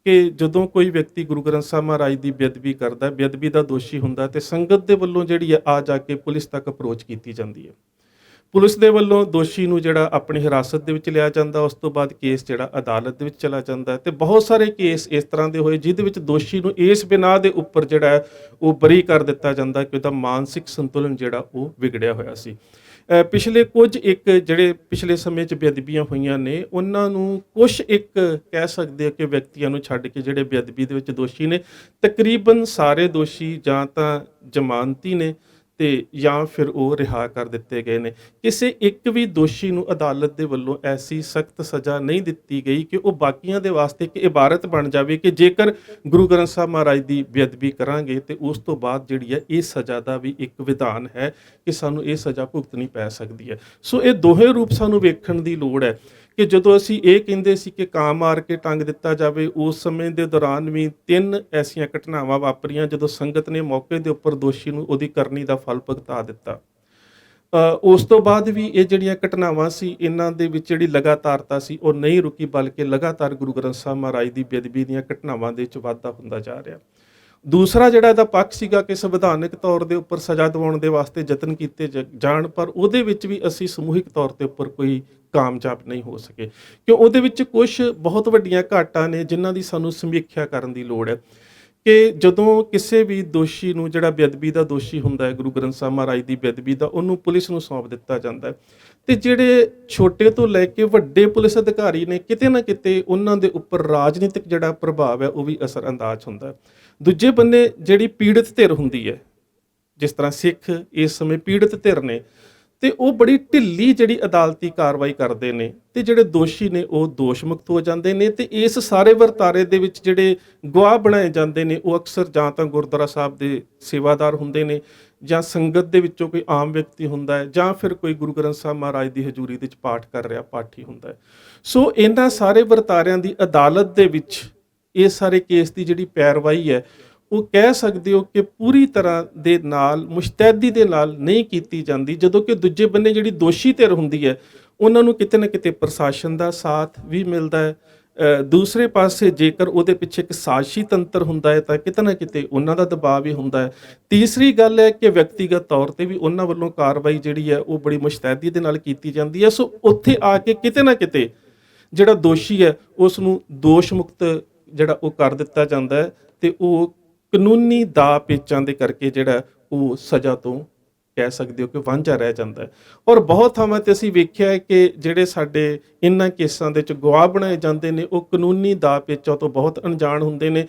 ਕਿ ਜਦੋਂ ਕੋਈ ਵਿਅਕਤੀ ਗੁਰੂ ਗ੍ਰੰਥ ਸਾਹਿਬ ਮਹਾਰਾਜ ਦੀ ਬੇਅਦਬੀ ਕਰਦਾ, ਬੇਅਦਬੀ ਦਾ ਦੋਸ਼ੀ ਹੁੰਦਾ, ਤੇ ਸੰਗਤ ਦੇ ਵੱਲੋਂ ਜਿਹੜੀ ਹੈ ਆ ਜਾ ਕੇ ਪੁਲਿਸ ਤੱਕ ਅਪਰੋਚ ਕੀਤੀ ਜਾਂਦੀ ਹੈ। ਪੁਲਿਸ ਦੇ ਵੱਲੋਂ ਦੋਸ਼ੀ ਨੂੰ ਜਿਹੜਾ ਆਪਣੀ ਹਿਰਾਸਤ ਦੇ ਵਿੱਚ ਲਿਆ ਜਾਂਦਾ, ਉਸ ਤੋਂ ਬਾਅਦ ਕੇਸ ਜਿਹੜਾ ਅਦਾਲਤ ਦੇ ਵਿੱਚ ਚਲਾ ਜਾਂਦਾ। ਤੇ ਬਹੁਤ ਸਾਰੇ ਕੇਸ ਇਸ ਤਰ੍ਹਾਂ ਦੇ ਹੋਏ ਜਿਹਦੇ ਵਿੱਚ ਦੋਸ਼ੀ ਨੂੰ ਇਸ ਬਿਨਾਹ ਦੇ ਉੱਪਰ ਜਿਹੜਾ ਹੈ ਉਹ ਬਰੀ ਕਰ ਦਿੱਤਾ ਜਾਂਦਾ ਕਿ ਉਹਦਾ ਮਾਨਸਿਕ ਸੰਤੁਲਨ ਜਿਹੜਾ ਉਹ ਵਿਗੜਿਆ ਹੋਇਆ ਸੀ। ਪਿਛਲੇ ਜਿਹੜੇ ਪਿਛਲੇ ਸਮੇਂ 'ਚ ਬੇਅਦਬੀਆਂ ਹੋਈਆਂ ਨੇ ਉਹਨਾਂ ਨੂੰ ਕੁਛ ਇੱਕ ਕਹਿ ਸਕਦੇ ਆ ਕਿ ਵਿਅਕਤੀਆਂ ਨੂੰ ਛੱਡ ਕੇ ਜਿਹੜੇ ਬੇਅਦਬੀ ਦੇ ਵਿੱਚ ਦੋਸ਼ੀ ਨੇ, ਤਕਰੀਬਨ ਸਾਰੇ ਦੋਸ਼ੀ ਜਾਂ ਤਾਂ ਜ਼ਮਾਨਤੀ ਨੇ ਤੇ ਜਾਂ ਫਿਰ ਉਹ ਰਿਹਾ ਕਰ ਦਿੱਤੇ ਗਏ ਨੇ। ਕਿਸੇ ਇੱਕ ਵੀ ਦੋਸ਼ੀ ਨੂੰ ਅਦਾਲਤ ਦੇ ਵੱਲੋਂ ਐਸੀ ਸਖਤ ਸਜ਼ਾ ਨਹੀਂ ਦਿੱਤੀ ਗਈ ਕਿ ਉਹ ਬਾਕੀਆਂ ਦੇ ਵਾਸਤੇ ਇੱਕ ਇਬਾਰਤ ਬਣ ਜਾਵੇ ਕਿ ਜੇਕਰ ਗੁਰੂ ਗ੍ਰੰਥ ਸਾਹਿਬ ਮਹਾਰਾਜ ਦੀ ਬੇਅਦਬੀ ਕਰਾਂਗੇ ਤੇ ਉਸ ਤੋਂ ਬਾਅਦ ਜਿਹੜੀ ਹੈ ਇਹ ਸਜ਼ਾ ਦਾ ਵੀ ਇੱਕ ਵਿਧਾਨ ਹੈ ਕਿ ਸਾਨੂੰ ਇਹ ਸਜ਼ਾ ਭੁਗਤਣੀ ਪੈ ਸਕਦੀ ਹੈ। ਸੋ ਇਹ ਦੋਹੇ ਰੂਪ ਸਾਨੂੰ ਵੇਖਣ ਦੀ ਲੋੜ ਹੈ ਕਿ ਜਦੋਂ ਅਸੀਂ ਇਹ ਕਹਿੰਦੇ ਸੀ ਕਿ ਕਾਂ ਮਾਰ ਕੇ ਟੰਗ ਦਿੱਤਾ ਜਾਵੇ, ਉਸ ਸਮੇਂ ਦੇ ਦੌਰਾਨ ਵੀ 3 ਐਸੀਆਂ ਘਟਨਾਵਾਂ ਵਾਪਰੀਆਂ ਜਦੋਂ ਸੰਗਤ ਨੇ ਮੌਕੇ ਦੇ ਉੱਪਰ ਦੋਸ਼ੀ ਨੂੰ ਉਹਦੀ ਕਰਨੀ ਦਾ ਫਲ ਭੁਗਤਾ ਦਿੱਤਾ। ਉਸ ਤੋਂ ਬਾਅਦ ਵੀ ਇਹ ਜਿਹੜੀਆਂ ਘਟਨਾਵਾਂ ਸੀ ਇਹਨਾਂ ਦੇ ਵਿੱਚ ਜਿਹੜੀ ਲਗਾਤਾਰਤਾ ਸੀ ਉਹ ਨਹੀਂ ਰੁਕੀ, ਬਲਕਿ ਲਗਾਤਾਰ ਗੁਰੂ ਗ੍ਰੰਥ ਸਾਹਿਬ ਮਹਾਰਾਜ ਦੀ ਬੇਅਦਬੀ ਦੀਆਂ ਘਟਨਾਵਾਂ ਦੇ ਵਿੱਚ ਵਾਧਾ ਹੁੰਦਾ ਜਾ ਰਿਹਾ। ਦੂਸਰਾ ਜਿਹੜਾ ਇਹਦਾ ਪੱਖ ਸੀਗਾ ਕਿ ਸੰਵਿਧਾਨਕ ਤੌਰ ਦੇ ਉੱਪਰ ਸਜ਼ਾ ਦਿਵਾਉਣ ਦੇ ਵਾਸਤੇ ਯਤਨ ਕੀਤੇ ਜਾਣ, ਪਰ ਉਹਦੇ ਵਿੱਚ ਵੀ ਅਸੀਂ ਸਮੂਹਿਕ ਤੌਰ ਤੇ ਉੱਪਰ ਕੋਈ ਕਾਮਯਾਬ ਨਹੀਂ ਹੋ ਸਕੇ ਕਿਉਂ ਉਹਦੇ ਵਿੱਚ ਕੁਝ ਬਹੁਤ ਵੱਡੀਆਂ ਘਾਟਾਂ ਨੇ ਜਿਨ੍ਹਾਂ ਦੀ ਸਾਨੂੰ ਸਮੀਖਿਆ ਕਰਨ ਦੀ ਲੋੜ ਹੈ। ਕਿ ਜਦੋਂ ਕਿਸੇ ਵੀ ਦੋਸ਼ੀ ਨੂੰ ਜਿਹੜਾ ਬੇਅਦਬੀ ਦਾ ਦੋਸ਼ੀ ਹੁੰਦਾ ਹੈ ਗੁਰੂ ਗ੍ਰੰਥ ਸਾਹਿਬ ਮਹਾਰਾਜ ਦੀ ਬੇਅਦਬੀ ਦਾ, ਉਹਨੂੰ ਪੁਲਿਸ ਨੂੰ ਸੌਂਪ ਦਿੱਤਾ ਜਾਂਦਾ ਹੈ ਤੇ ਜਿਹੜੇ ਛੋਟੇ ਤੋਂ ਲੈ ਕੇ ਵੱਡੇ ਪੁਲਿਸ ਅਧਿਕਾਰੀ ਨੇ ਕਿਤੇ ਨਾ ਕਿਤੇ ਉਹਨਾਂ ਦੇ ਉੱਪਰ ਰਾਜਨੀਤਿਕ ਜਿਹੜਾ ਪ੍ਰਭਾਵ ਹੈ ਉਹ ਵੀ ਅਸਰ ਅੰਦਾਜ਼ ਹੁੰਦਾ ਹੈ। ਦੂਜੇ ਬੰਨੇ ਜਿਹੜੀ ਪੀੜਤ ਧਿਰ ਹੁੰਦੀ ਹੈ, ਜਿਸ ਤਰ੍ਹਾਂ ਸਿੱਖ ਇਸ ਸਮੇਂ ਪੀੜਤ ਧਿਰ ਨੇ ਤੇ ਉਹ ਬੜੀ ਢਿੱਲੀ ਜਿਹੜੀ ਅਦਾਲਤੀ ਕਾਰਵਾਈ ਕਰਦੇ ਨੇ ਤੇ ਜਿਹੜੇ ਦੋਸ਼ੀ ਨੇ ਉਹ ਦੋਸ਼ ਮੁਕਤ ਹੋ ਜਾਂਦੇ ਨੇ। ਤੇ ਇਸ ਸਾਰੇ ਵਰਤਾਰੇ ਦੇ ਵਿੱਚ ਜਿਹੜੇ ਗਵਾਹ ਬਣਾਏ ਜਾਂਦੇ ਨੇ ਉਹ ਅਕਸਰ ਜਾਂ ਤਾਂ ਗੁਰਦੁਆਰਾ ਸਾਹਿਬ ਦੇ ਸੇਵਾਦਾਰ ਹੁੰਦੇ ਨੇ, ਜਾਂ ਸੰਗਤ ਦੇ ਵਿੱਚੋਂ ਕੋਈ ਆਮ ਵਿਅਕਤੀ ਹੁੰਦਾ ਹੈ, ਜਾਂ ਫਿਰ ਕੋਈ ਗੁਰੂ ਗ੍ਰੰਥ ਸਾਹਿਬ ਮਹਾਰਾਜ ਦੀ ਹਜ਼ੂਰੀ ਦੇ ਵਿੱਚ ਪਾਠ ਕਰ ਰਿਹਾ ਪਾਠੀ ਹੁੰਦਾ ਹੈ। ਸੋ ਇਹਨਾਂ ਸਾਰੇ ਵਰਤਾਰਿਆਂ ਦੀ ਅਦਾਲਤ ਦੇ ਵਿੱਚ ਇਹ ਸਾਰੇ ਕੇਸ ਦੀ ਜਿਹੜੀ ਪੈਰਵਾਈ ਹੈ ਉਹ ਕਹਿ ਸਕਦੇ ਹੋ ਕਿ ਪੂਰੀ ਤਰ੍ਹਾਂ ਦੇ ਨਾਲ ਮੁਸ਼ਤੈਦੀ ਦੇ ਨਾਲ ਨਹੀਂ ਕੀਤੀ ਜਾਂਦੀ, ਜਦੋਂ ਕਿ ਦੂਜੇ ਬੰਨੇ ਜਿਹੜੀ ਦੋਸ਼ੀ ਧਿਰ ਹੁੰਦੀ ਹੈ ਉਹਨਾਂ ਨੂੰ ਕਿਤੇ ਨਾ ਕਿਤੇ ਪ੍ਰਸ਼ਾਸਨ ਦਾ ਸਾਥ ਵੀ ਮਿਲਦਾ ਹੈ। ਦੂਸਰੇ ਪਾਸੇ ਜੇਕਰ ਉਹਦੇ ਪਿੱਛੇ ਇੱਕ ਸਾਜ਼ਿਸ਼ੀ ਤੰਤਰ ਹੁੰਦਾ ਹੈ ਤਾਂ ਕਿਤੇ ਨਾ ਕਿਤੇ ਉਹਨਾਂ ਦਾ ਦਬਾਅ ਵੀ ਹੁੰਦਾ ਹੈ। ਤੀਸਰੀ ਗੱਲ ਹੈ ਕਿ ਵਿਅਕਤੀਗਤ ਤੌਰ ਤੇ ਵੀ ਉਹਨਾਂ ਵੱਲੋਂ ਕਾਰਵਾਈ ਜਿਹੜੀ ਹੈ ਉਹ ਬੜੀ ਮੁਸ਼ਤੈਦੀ ਦੇ ਨਾਲ ਕੀਤੀ ਜਾਂਦੀ ਹੈ। ਸੋ ਉੱਥੇ ਆ ਕੇ ਕਿਤੇ ਨਾ ਕਿਤੇ ਜਿਹੜਾ ਦੋਸ਼ੀ ਹੈ ਉਸ ਨੂੰ ਦੋਸ਼ ਮੁਕਤ ਜਿਹੜਾ ਉਹ ਕਰ ਦਿੱਤਾ ਜਾਂਦਾ ਹੈ ਤੇ ਉਹ ਕਾਨੂੰਨੀ ਦਾਅ ਪੇਚਾਂ ਦੇ ਕਰਕੇ ਜਿਹੜਾ ਉਹ ਸਜ਼ਾ ਤੋਂ ਕਹਿ ਸਕਦੇ ਹੋ ਕਿ ਵਾਂਝਾ ਰਹਿ ਜਾਂਦਾ ਹੈ। ਔਰ ਬਹੁਤ ਥਾਵਾਂ ਤੇ ਅਸੀਂ ਵੇਖਿਆ ਹੈ ਕਿ ਜਿਹੜੇ ਸਾਡੇ ਇਹਨਾਂ ਕੇਸਾਂ ਦੇ ਵਿੱਚ ਗਵਾਹ ਬਣਾਏ ਜਾਂਦੇ ਨੇ ਉਹ ਕਾਨੂੰਨੀ ਦਾਅ ਪੇਚਾਂ ਤੋਂ ਬਹੁਤ ਅਣਜਾਣ ਹੁੰਦੇ ਨੇ।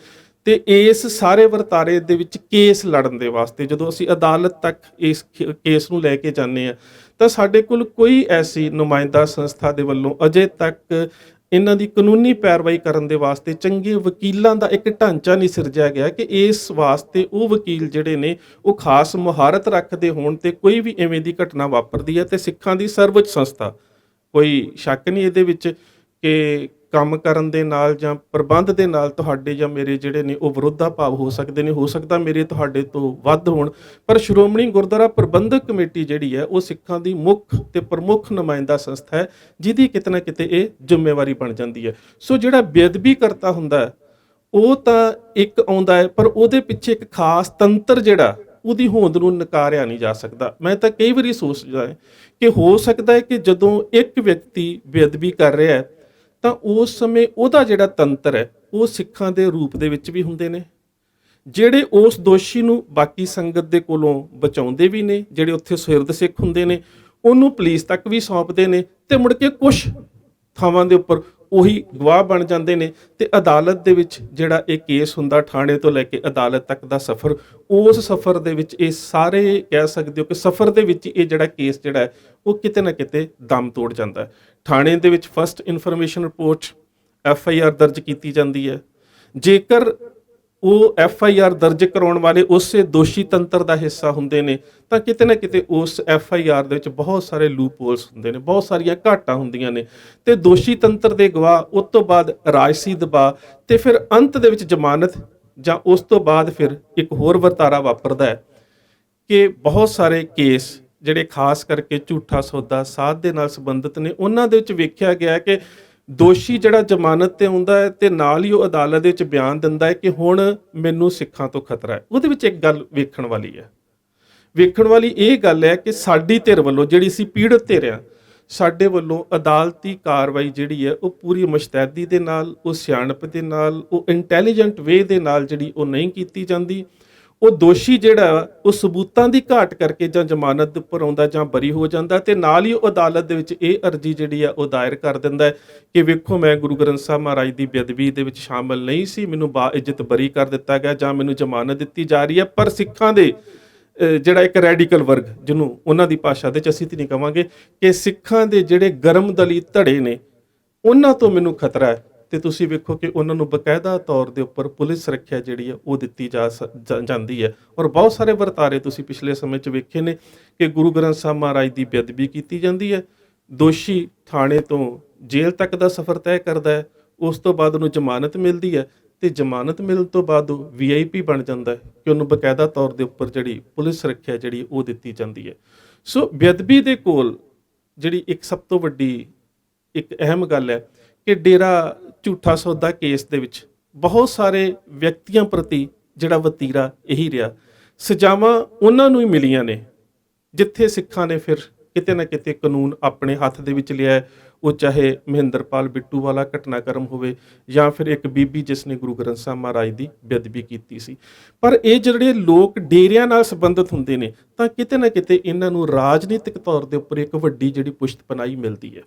ਤੇ ਇਸ ਸਾਰੇ ਵਰਤਾਰੇ ਦੇ ਵਿੱਚ ਕੇਸ ਲੜਨ ਦੇ ਵਾਸਤੇ ਜਦੋਂ ਅਸੀਂ ਅਦਾਲਤ ਤੱਕ ਇਸ ਕੇਸ ਨੂੰ ਲੈ ਕੇ ਜਾਂਦੇ ਹਾਂ ਤਾਂ ਸਾਡੇ ਕੋਲ ਕੋਈ ਐਸੀ ਨੁਮਾਇੰਦਾ ਸੰਸਥਾ ਦੇ ਵੱਲੋਂ ਅਜੇ ਤੱਕ ਇਹਨਾਂ ਦੀ ਕਾਨੂੰਨੀ ਪੈਰਵਾਈ ਕਰਨ ਦੇ ਵਾਸਤੇ ਚੰਗੇ ਵਕੀਲਾਂ ਦਾ ਇੱਕ ਢਾਂਚਾ ਨਹੀਂ ਸਿਰਜਿਆ ਗਿਆ ਕਿ ਇਸ ਵਾਸਤੇ ਉਹ ਵਕੀਲ ਜਿਹੜੇ ਨੇ ਉਹ ਖਾਸ ਮੁਹਾਰਤ ਰੱਖਦੇ ਹੋਣ ਤੇ ਕੋਈ ਵੀ ਐਵੇਂ ਦੀ ਘਟਨਾ ਵਾਪਰਦੀ ਹੈ ਤੇ ਸਿੱਖਾਂ ਦੀ ਸਰਵਉੱਚ ਸੰਸਥਾ, ਕੋਈ ਸ਼ੱਕ ਨਹੀਂ ਇਹਦੇ ਵਿੱਚ ਕਿ ਕੰਮ ਕਰਨ ਦੇ ਨਾਲ ਜਾਂ ਪ੍ਰਬੰਧ ਦੇ ਨਾਲ ਤੁਹਾਡੇ ਜਾਂ ਮੇਰੇ ਜਿਹੜੇ ਨੇ ਉਹ ਵਿਰੋਧਾ ਭਾਵ ਹੋ ਸਕਦੇ ਨੇ, ਹੋ ਸਕਦਾ ਮੇਰੇ ਤੁਹਾਡੇ ਤੋਂ ਵੱਧ ਹੋਣ, ਪਰ ਸ਼੍ਰੋਮਣੀ ਗੁਰਦੁਆਰਾ ਪ੍ਰਬੰਧਕ ਕਮੇਟੀ ਜਿਹੜੀ ਹੈ ਉਹ ਸਿੱਖਾਂ ਦੀ ਮੁੱਖ ਤੇ ਪ੍ਰਮੁੱਖ ਨੁਮਾਇੰਦਾ ਸੰਸਥਾ ਹੈ ਜਿਹਦੀ ਕਿਤੇ ਨਾ ਕਿਤੇ ਇਹ ਜ਼ਿੰਮੇਵਾਰੀ ਬਣ ਜਾਂਦੀ ਹੈ। ਸੋ ਜਿਹੜਾ ਬੇਅਦਬੀ ਕਰਤਾ ਹੁੰਦਾ ਹੈ ਉਹ ਤਾਂ ਇੱਕ ਆਉਂਦਾ ਹੈ, ਪਰ ਉਹਦੇ ਪਿੱਛੇ ਇੱਕ ਖਾਸ ਤੰਤਰ ਜਿਹੜਾ ਉਹਦੀ ਹੋਂਦ ਨੂੰ ਨਕਾਰਿਆ ਨਹੀਂ ਜਾ ਸਕਦਾ। ਮੈਂ ਤਾਂ ਕਈ ਵਾਰੀ ਸੋਚਦਾ ਕਿ ਹੋ ਸਕਦਾ ਹੈ ਕਿ ਜਦੋਂ ਇੱਕ ਵਿਅਕਤੀ ਬੇਅਦਬੀ ਕਰ ਰਿਹਾ ਹੈ ਤਾਂ ਉਸ ਸਮੇਂ ਉਹਦਾ ਜਿਹੜਾ ਤੰਤਰ ਹੈ ਉਹ ਸਿੱਖਾਂ ਦੇ ਰੂਪ ਦੇ ਵਿੱਚ ਵੀ ਹੁੰਦੇ ਨੇ, ਜਿਹੜੇ ਉਸ ਦੋਸ਼ੀ ਨੂੰ ਬਾਕੀ ਸੰਗਤ ਦੇ ਕੋਲੋਂ ਬਚਾਉਂਦੇ ਵੀ ਨੇ, ਜਿਹੜੇ ਉੱਥੇ ਸੁਹਿਰਦ ਸਿੱਖ ਹੁੰਦੇ ਨੇ ਉਹਨੂੰ ਪੁਲਿਸ ਤੱਕ ਵੀ ਸੌਂਪਦੇ ਨੇ ਤੇ ਮੁੜ ਕੇ ਕੁਛ ਥਾਵਾਂ ਦੇ ਉੱਪਰ ਉਹੀ ਗਵਾਹ ਬਣ ਜਾਂਦੇ ਨੇ। ਤੇ ਅਦਾਲਤ ਦੇ ਵਿੱਚ ਜਿਹੜਾ ਇਹ ਕੇਸ ਹੁੰਦਾ ਥਾਣੇ ਤੋਂ ਲੈ ਕੇ ਅਦਾਲਤ ਤੱਕ ਦਾ ਸਫ਼ਰ, ਉਸ ਸਫ਼ਰ ਦੇ ਵਿੱਚ ਇਹ ਸਾਰੇ ਕਹਿ ਸਕਦੇ ਹੋ ਕਿ ਸਫ਼ਰ ਦੇ ਵਿੱਚ ਇਹ ਜਿਹੜਾ ਕੇਸ ਜਿਹੜਾ ਹੈ ਉਹ ਕਿਤੇ ਨਾ ਕਿਤੇ ਦਮ ਤੋੜ ਜਾਂਦਾ ਹੈ। ਥਾਣੇ ਦੇ ਵਿੱਚ ਫਸਟ ਇਨਫੋਰਮੇਸ਼ਨ ਰਿਪੋਰਟ FIR ਦਰਜ ਕੀਤੀ ਜਾਂਦੀ ਹੈ। ਜੇਕਰ ਉਹ FIR ਦਰਜ ਕਰਾਉਣ ਵਾਲੇ ਉਸੇ ਦੋਸ਼ੀ ਤੰਤਰ ਦਾ ਹਿੱਸਾ ਹੁੰਦੇ ਨੇ ਤਾਂ ਕਿਤੇ ਨਾ ਕਿਤੇ ਉਸ FIR ਦੇ ਵਿੱਚ ਬਹੁਤ ਸਾਰੇ ਲੂਪ ਹੋਲਸ ਹੁੰਦੇ ਨੇ, ਬਹੁਤ ਸਾਰੀਆਂ ਘਾਟਾਂ ਹੁੰਦੀਆਂ ਨੇ ਤੇ ਦੋਸ਼ੀ ਤੰਤਰ ਦੇ ਗਵਾਹ ਉਸ ਤੋਂ ਬਾਅਦ ਰਾਜਸੀ ਦਬਾਅ ਤੇ ਫਿਰ ਅੰਤ ਦੇ ਵਿੱਚ ਜ਼ਮਾਨਤ, ਜਾਂ ਉਸ ਤੋਂ ਬਾਅਦ ਫਿਰ ਇੱਕ ਹੋਰ ਵਰਤਾਰਾ ਵਾਪਰਦਾ ਹੈ ਕਿ ਬਹੁਤ ਸਾਰੇ ਕੇਸ ਜਿਹੜੇ ਖਾਸ ਕਰਕੇ ਝੂਠਾ ਸੌਦਾ ਸਾਧ ਦੇ ਨਾਲ ਸੰਬੰਧਿਤ ਨੇ ਉਹਨਾਂ ਦੇ ਵਿੱਚ ਵੇਖਿਆ ਗਿਆ ਕਿ ਦੋਸ਼ੀ ਜਿਹੜਾ ਜ਼ਮਾਨਤ ਤੇ ਆਉਂਦਾ ਹੈ ਤੇ ਨਾਲ ਹੀ ਉਹ ਅਦਾਲਤ ਦੇ ਵਿੱਚ ਬਿਆਨ ਦਿੰਦਾ ਹੈ ਕਿ ਹੁਣ ਮੈਨੂੰ ਸਿੱਖਾਂ ਤੋਂ ਖਤਰਾ ਹੈ। ਉਹਦੇ ਵਿੱਚ ਇੱਕ ਗੱਲ ਵੇਖਣ ਵਾਲੀ ਹੈ, ਵੇਖਣ ਵਾਲੀ ਇਹ ਗੱਲ ਹੈ ਕਿ ਸਾਡੀ ਧਿਰ ਵੱਲੋਂ ਜਿਹੜੀ ਅਸੀਂ ਪੀੜਤ ਧਿਰ ਹਾਂ ਸਾਡੇ ਵੱਲੋਂ ਅਦਾਲਤੀ ਕਾਰਵਾਈ ਜਿਹੜੀ ਹੈ ਉਹ ਪੂਰੀ ਮੁਸ਼ਤੈਦੀ ਦੇ ਨਾਲ, ਉਹ ਸਿਆਣਪ ਦੇ ਨਾਲ, ਉਹ ਇੰਟੈਲੀਜੈਂਟ ਵੇ ਦੇ ਨਾਲ ਜਿਹੜੀ ਉਹ ਨਹੀਂ ਕੀਤੀ ਜਾਂਦੀ। ਉਹ ਦੋਸ਼ੀ ਜਿਹੜਾ ਉਹ ਸਬੂਤਾਂ ਦੀ ਘਾਟ ਕਰਕੇ ਜਾਂ ਜ਼ਮਾਨਤ ਦੇ ਉੱਪਰ ਆਉਂਦਾ ਜਾਂ ਬਰੀ ਹੋ ਜਾਂਦਾ ਤੇ ਨਾਲ ਹੀ ਉਹ ਅਦਾਲਤ ਦੇ ਵਿੱਚ ਇਹ ਅਰਜੀ ਜਿਹੜੀ ਆ ਉਹ ਦਾਇਰ ਕਰ ਦਿੰਦਾ ਹੈ ਕਿ ਵੇਖੋ ਮੈਂ ਗੁਰੂ ਗ੍ਰੰਥ ਸਾਹਿਬ ਮਹਾਰਾਜ ਦੀ ਬੇਅਦਬੀ ਦੇ ਵਿੱਚ ਸ਼ਾਮਲ ਨਹੀਂ ਸੀ, ਮੈਨੂੰ ਬਾਇੱਜ਼ਤ ਬਰੀ ਕਰ ਦਿੱਤਾ ਗਿਆ ਜਾਂ ਮੈਨੂੰ ਜ਼ਮਾਨਤ ਦਿੱਤੀ ਜਾ ਰਹੀ ਹੈ। ਪਰ ਸਿੱਖਾਂ ਦੇ ਜਿਹੜਾ ਇੱਕ ਰੈਡੀਕਲ ਵਰਗ, ਜਿਹਨੂੰ ਉਹਨਾਂ ਦੀ ਭਾਸ਼ਾ ਦੇ ਚ ਅਸੀਂ ਤੇ ਨਹੀਂ ਕਵਾਂਗੇ ਕਿ ਸਿੱਖਾਂ ਦੇ ਜਿਹੜੇ ਗਰਮ ਦਲੀ ਧੜੇ ਨੇ ਉਹਨਾਂ ਤੋਂ ਮੈਨੂੰ ਖਤਰਾ ਹੈ ਤੇ ਤੁਸੀਂ ਵੇਖੋ ਕਿ ਉਹਨਾਂ ਨੂੰ ਬਕਾਇਦਾ ਤੌਰ ਦੇ ਉੱਪਰ ਪੁਲਿਸ ਸੁਰੱਖਿਆ ਜਿਹੜੀ ਹੈ ਉਹ ਦਿੱਤੀ ਜਾਂਦੀ ਹੈ। ਔਰ ਬਹੁਤ ਸਾਰੇ ਵਰਤਾਰੇ ਤੁਸੀਂ ਪਿਛਲੇ ਸਮੇਂ 'ਚ ਵੇਖੇ ਨੇ ਕਿ ਗੁਰੂ ਗ੍ਰੰਥ ਸਾਹਿਬ ਮਹਾਰਾਜ ਦੀ ਬੇਅਦਬੀ ਕੀਤੀ ਜਾਂਦੀ ਹੈ, ਦੋਸ਼ੀ ਥਾਣੇ ਤੋਂ ਜੇਲ੍ਹ ਤੱਕ ਦਾ ਸਫ਼ਰ ਤੈਅ ਕਰਦਾ ਹੈ, ਉਸ ਤੋਂ ਬਾਅਦ ਉਹਨੂੰ ਜ਼ਮਾਨਤ ਮਿਲਦੀ ਹੈ ਤੇ ਜ਼ਮਾਨਤ ਮਿਲਣ ਤੋਂ ਬਾਅਦ ਉਹ VIP ਬਣ ਜਾਂਦਾ ਹੈ ਕਿ ਉਹਨੂੰ ਬਕਾਇਦਾ ਤੌਰ ਦੇ ਉੱਪਰ ਜਿਹੜੀ ਪੁਲਿਸ ਸੁਰੱਖਿਆ ਜਿਹੜੀ ਉਹ ਦਿੱਤੀ ਜਾਂਦੀ ਹੈ। ਸੋ ਬੇਅਦਬੀ ਦੇ ਕੋਲ ਜਿਹੜੀ ਇੱਕ ਸਭ ਤੋਂ ਵੱਡੀ ਇੱਕ ਅਹਿਮ ਗੱਲ ਹੈ ਕਿ ਡੇਰਾ ਝੂਠਾ ਸੌਦਾ ਕੇਸ ਦੇ ਵਿੱਚ ਬਹੁਤ ਸਾਰੇ ਵਿਅਕਤੀਆਂ ਪ੍ਰਤੀ ਜਿਹੜਾ ਵਤੀਰਾ ਇਹੀ ਰਿਹਾ, ਸਜ਼ਾਵਾਂ ਉਹਨਾਂ ਨੂੰ ਹੀ ਮਿਲੀਆਂ ਨੇ ਜਿੱਥੇ ਸਿੱਖਾਂ ਨੇ ਫਿਰ ਕਿਤੇ ਨਾ ਕਿਤੇ ਕਾਨੂੰਨ ਆਪਣੇ ਹੱਥ ਦੇ ਵਿੱਚ ਲਿਆ। ਉਹ ਚਾਹੇ ਮਹਿੰਦਰਪਾਲ ਬਿੱਟੂ ਵਾਲਾ ਘਟਨਾਕ੍ਰਮ ਹੋਵੇ ਜਾਂ ਫਿਰ ਇੱਕ ਬੀਬੀ ਜਿਸ ਨੇ ਗੁਰੂ ਗ੍ਰੰਥ ਸਾਹਿਬ ਮਹਾਰਾਜ ਦੀ ਬੇਅਦਬੀ ਕੀਤੀ ਸੀ। ਪਰ ਇਹ ਜਿਹੜੇ ਲੋਕ ਡੇਰਿਆਂ ਨਾਲ ਸੰਬੰਧਿਤ ਹੁੰਦੇ ਨੇ ਤਾਂ ਕਿਤੇ ਨਾ ਕਿਤੇ ਇਹਨਾਂ ਨੂੰ ਰਾਜਨੀਤਿਕ ਤੌਰ ਦੇ ਉੱਪਰ ਇੱਕ ਵੱਡੀ ਜਿਹੜੀ ਪੁਸ਼ਤਪਨਾਹੀ ਮਿਲਦੀ ਹੈ।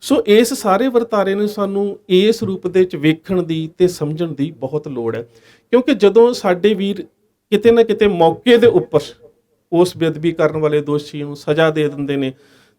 ਸੋ ਇਸ ਸਾਰੇ ਵਰਤਾਰੇ ਨੂੰ ਸਾਨੂੰ ਇਸ ਰੂਪ ਦੇ ਵਿੱਚ ਵੇਖਣ ਦੀ ਤੇ ਸਮਝਣ ਦੀ ਬਹੁਤ ਲੋੜ ਹੈ, ਕਿਉਂਕਿ ਜਦੋਂ ਸਾਡੇ ਵੀਰ ਕਿਤੇ ਨਾ ਕਿਤੇ ਮੌਕੇ ਦੇ ਉੱਪਰ ਉਸ ਬੇਅਦਬੀ ਕਰਨ ਵਾਲੇ ਦੋਸ਼ੀ ਨੂੰ ਸਜ਼ਾ ਦੇ ਦਿੰਦੇ ਨੇ,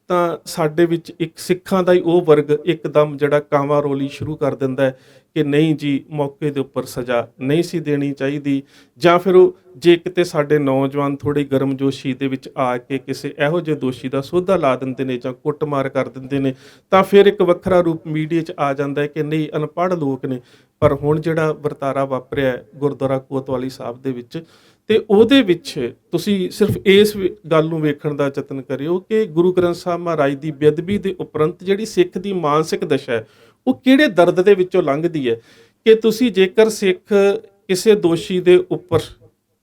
ਤਾਂ ਸਾਡੇ ਵਿੱਚ ਇੱਕ ਸਿੱਖਾਂ ਦਾ ਹੀ ਉਹ ਵਰਗ ਇੱਕਦਮ ਜਿਹੜਾ ਕਾਂਵਾਂ ਰੋਲੀ ਸ਼ੁਰੂ ਕਰ ਦਿੰਦਾ ਹੈ ਕਿ ਨਹੀਂ ਜੀ, ਮੌਕੇ ਦੇ ਉੱਪਰ ਸਜ਼ਾ ਨਹੀਂ ਸੀ ਦੇਣੀ ਚਾਹੀਦੀ। ਜਾਂ ਫਿਰ ਉਹ ਜੇ ਕਿਤੇ ਸਾਡੇ ਨੌਜਵਾਨ ਥੋੜ੍ਹੀ ਗਰਮਜੋਸ਼ੀ ਦੇ ਵਿੱਚ ਆ ਕੇ ਕਿਸੇ ਇਹੋ ਜਿਹੇ ਦੋਸ਼ੀ ਦਾ ਸੋਧਾ ਲਾ ਦਿੰਦੇ ਨੇ ਜਾਂ ਕੁੱਟਮਾਰ ਕਰ ਦਿੰਦੇ ਨੇ, ਤਾਂ ਫਿਰ ਇੱਕ ਵੱਖਰਾ ਰੂਪ ਮੀਡੀਆ 'ਚ ਆ ਜਾਂਦਾ ਹੈ ਕਿ ਨਹੀਂ, ਅਨਪੜ੍ਹ ਲੋਕ ਨੇ। ਪਰ ਹੁਣ ਜਿਹੜਾ ਵਰਤਾਰਾ ਵਾਪਰਿਆ ਗੁਰਦੁਆਰਾ ਕੋਤਵਾਲੀ ਸਾਹਿਬ ਦੇ ਵਿੱਚ, ਤੇ ਉਹਦੇ ਵਿੱਚ ਤੁਸੀਂ ਸਿਰਫ ਇਸ ਗੱਲ ਨੂੰ ਵੇਖਣ ਦਾ ਯਤਨ ਕਰਿਓ ਕਿ ਗੁਰੂ ਗ੍ਰੰਥ ਸਾਹਿਬ ਮਹਾਰਾਜ ਦੀ ਬੇਅਦਬੀ ਦੇ ਉਪਰੰਤ ਜਿਹੜੀ ਸਿੱਖ ਦੀ ਮਾਨਸਿਕ ਦਸ਼ਾ ਹੈ ਉਹ ਕਿਹੜੇ ਦਰਦ ਦੇ ਵਿੱਚੋਂ ਲੰਘਦੀ ਹੈ। ਕਿ ਤੁਸੀਂ ਜੇਕਰ ਸਿੱਖ ਕਿਸੇ ਦੋਸ਼ੀ ਦੇ ਉੱਪਰ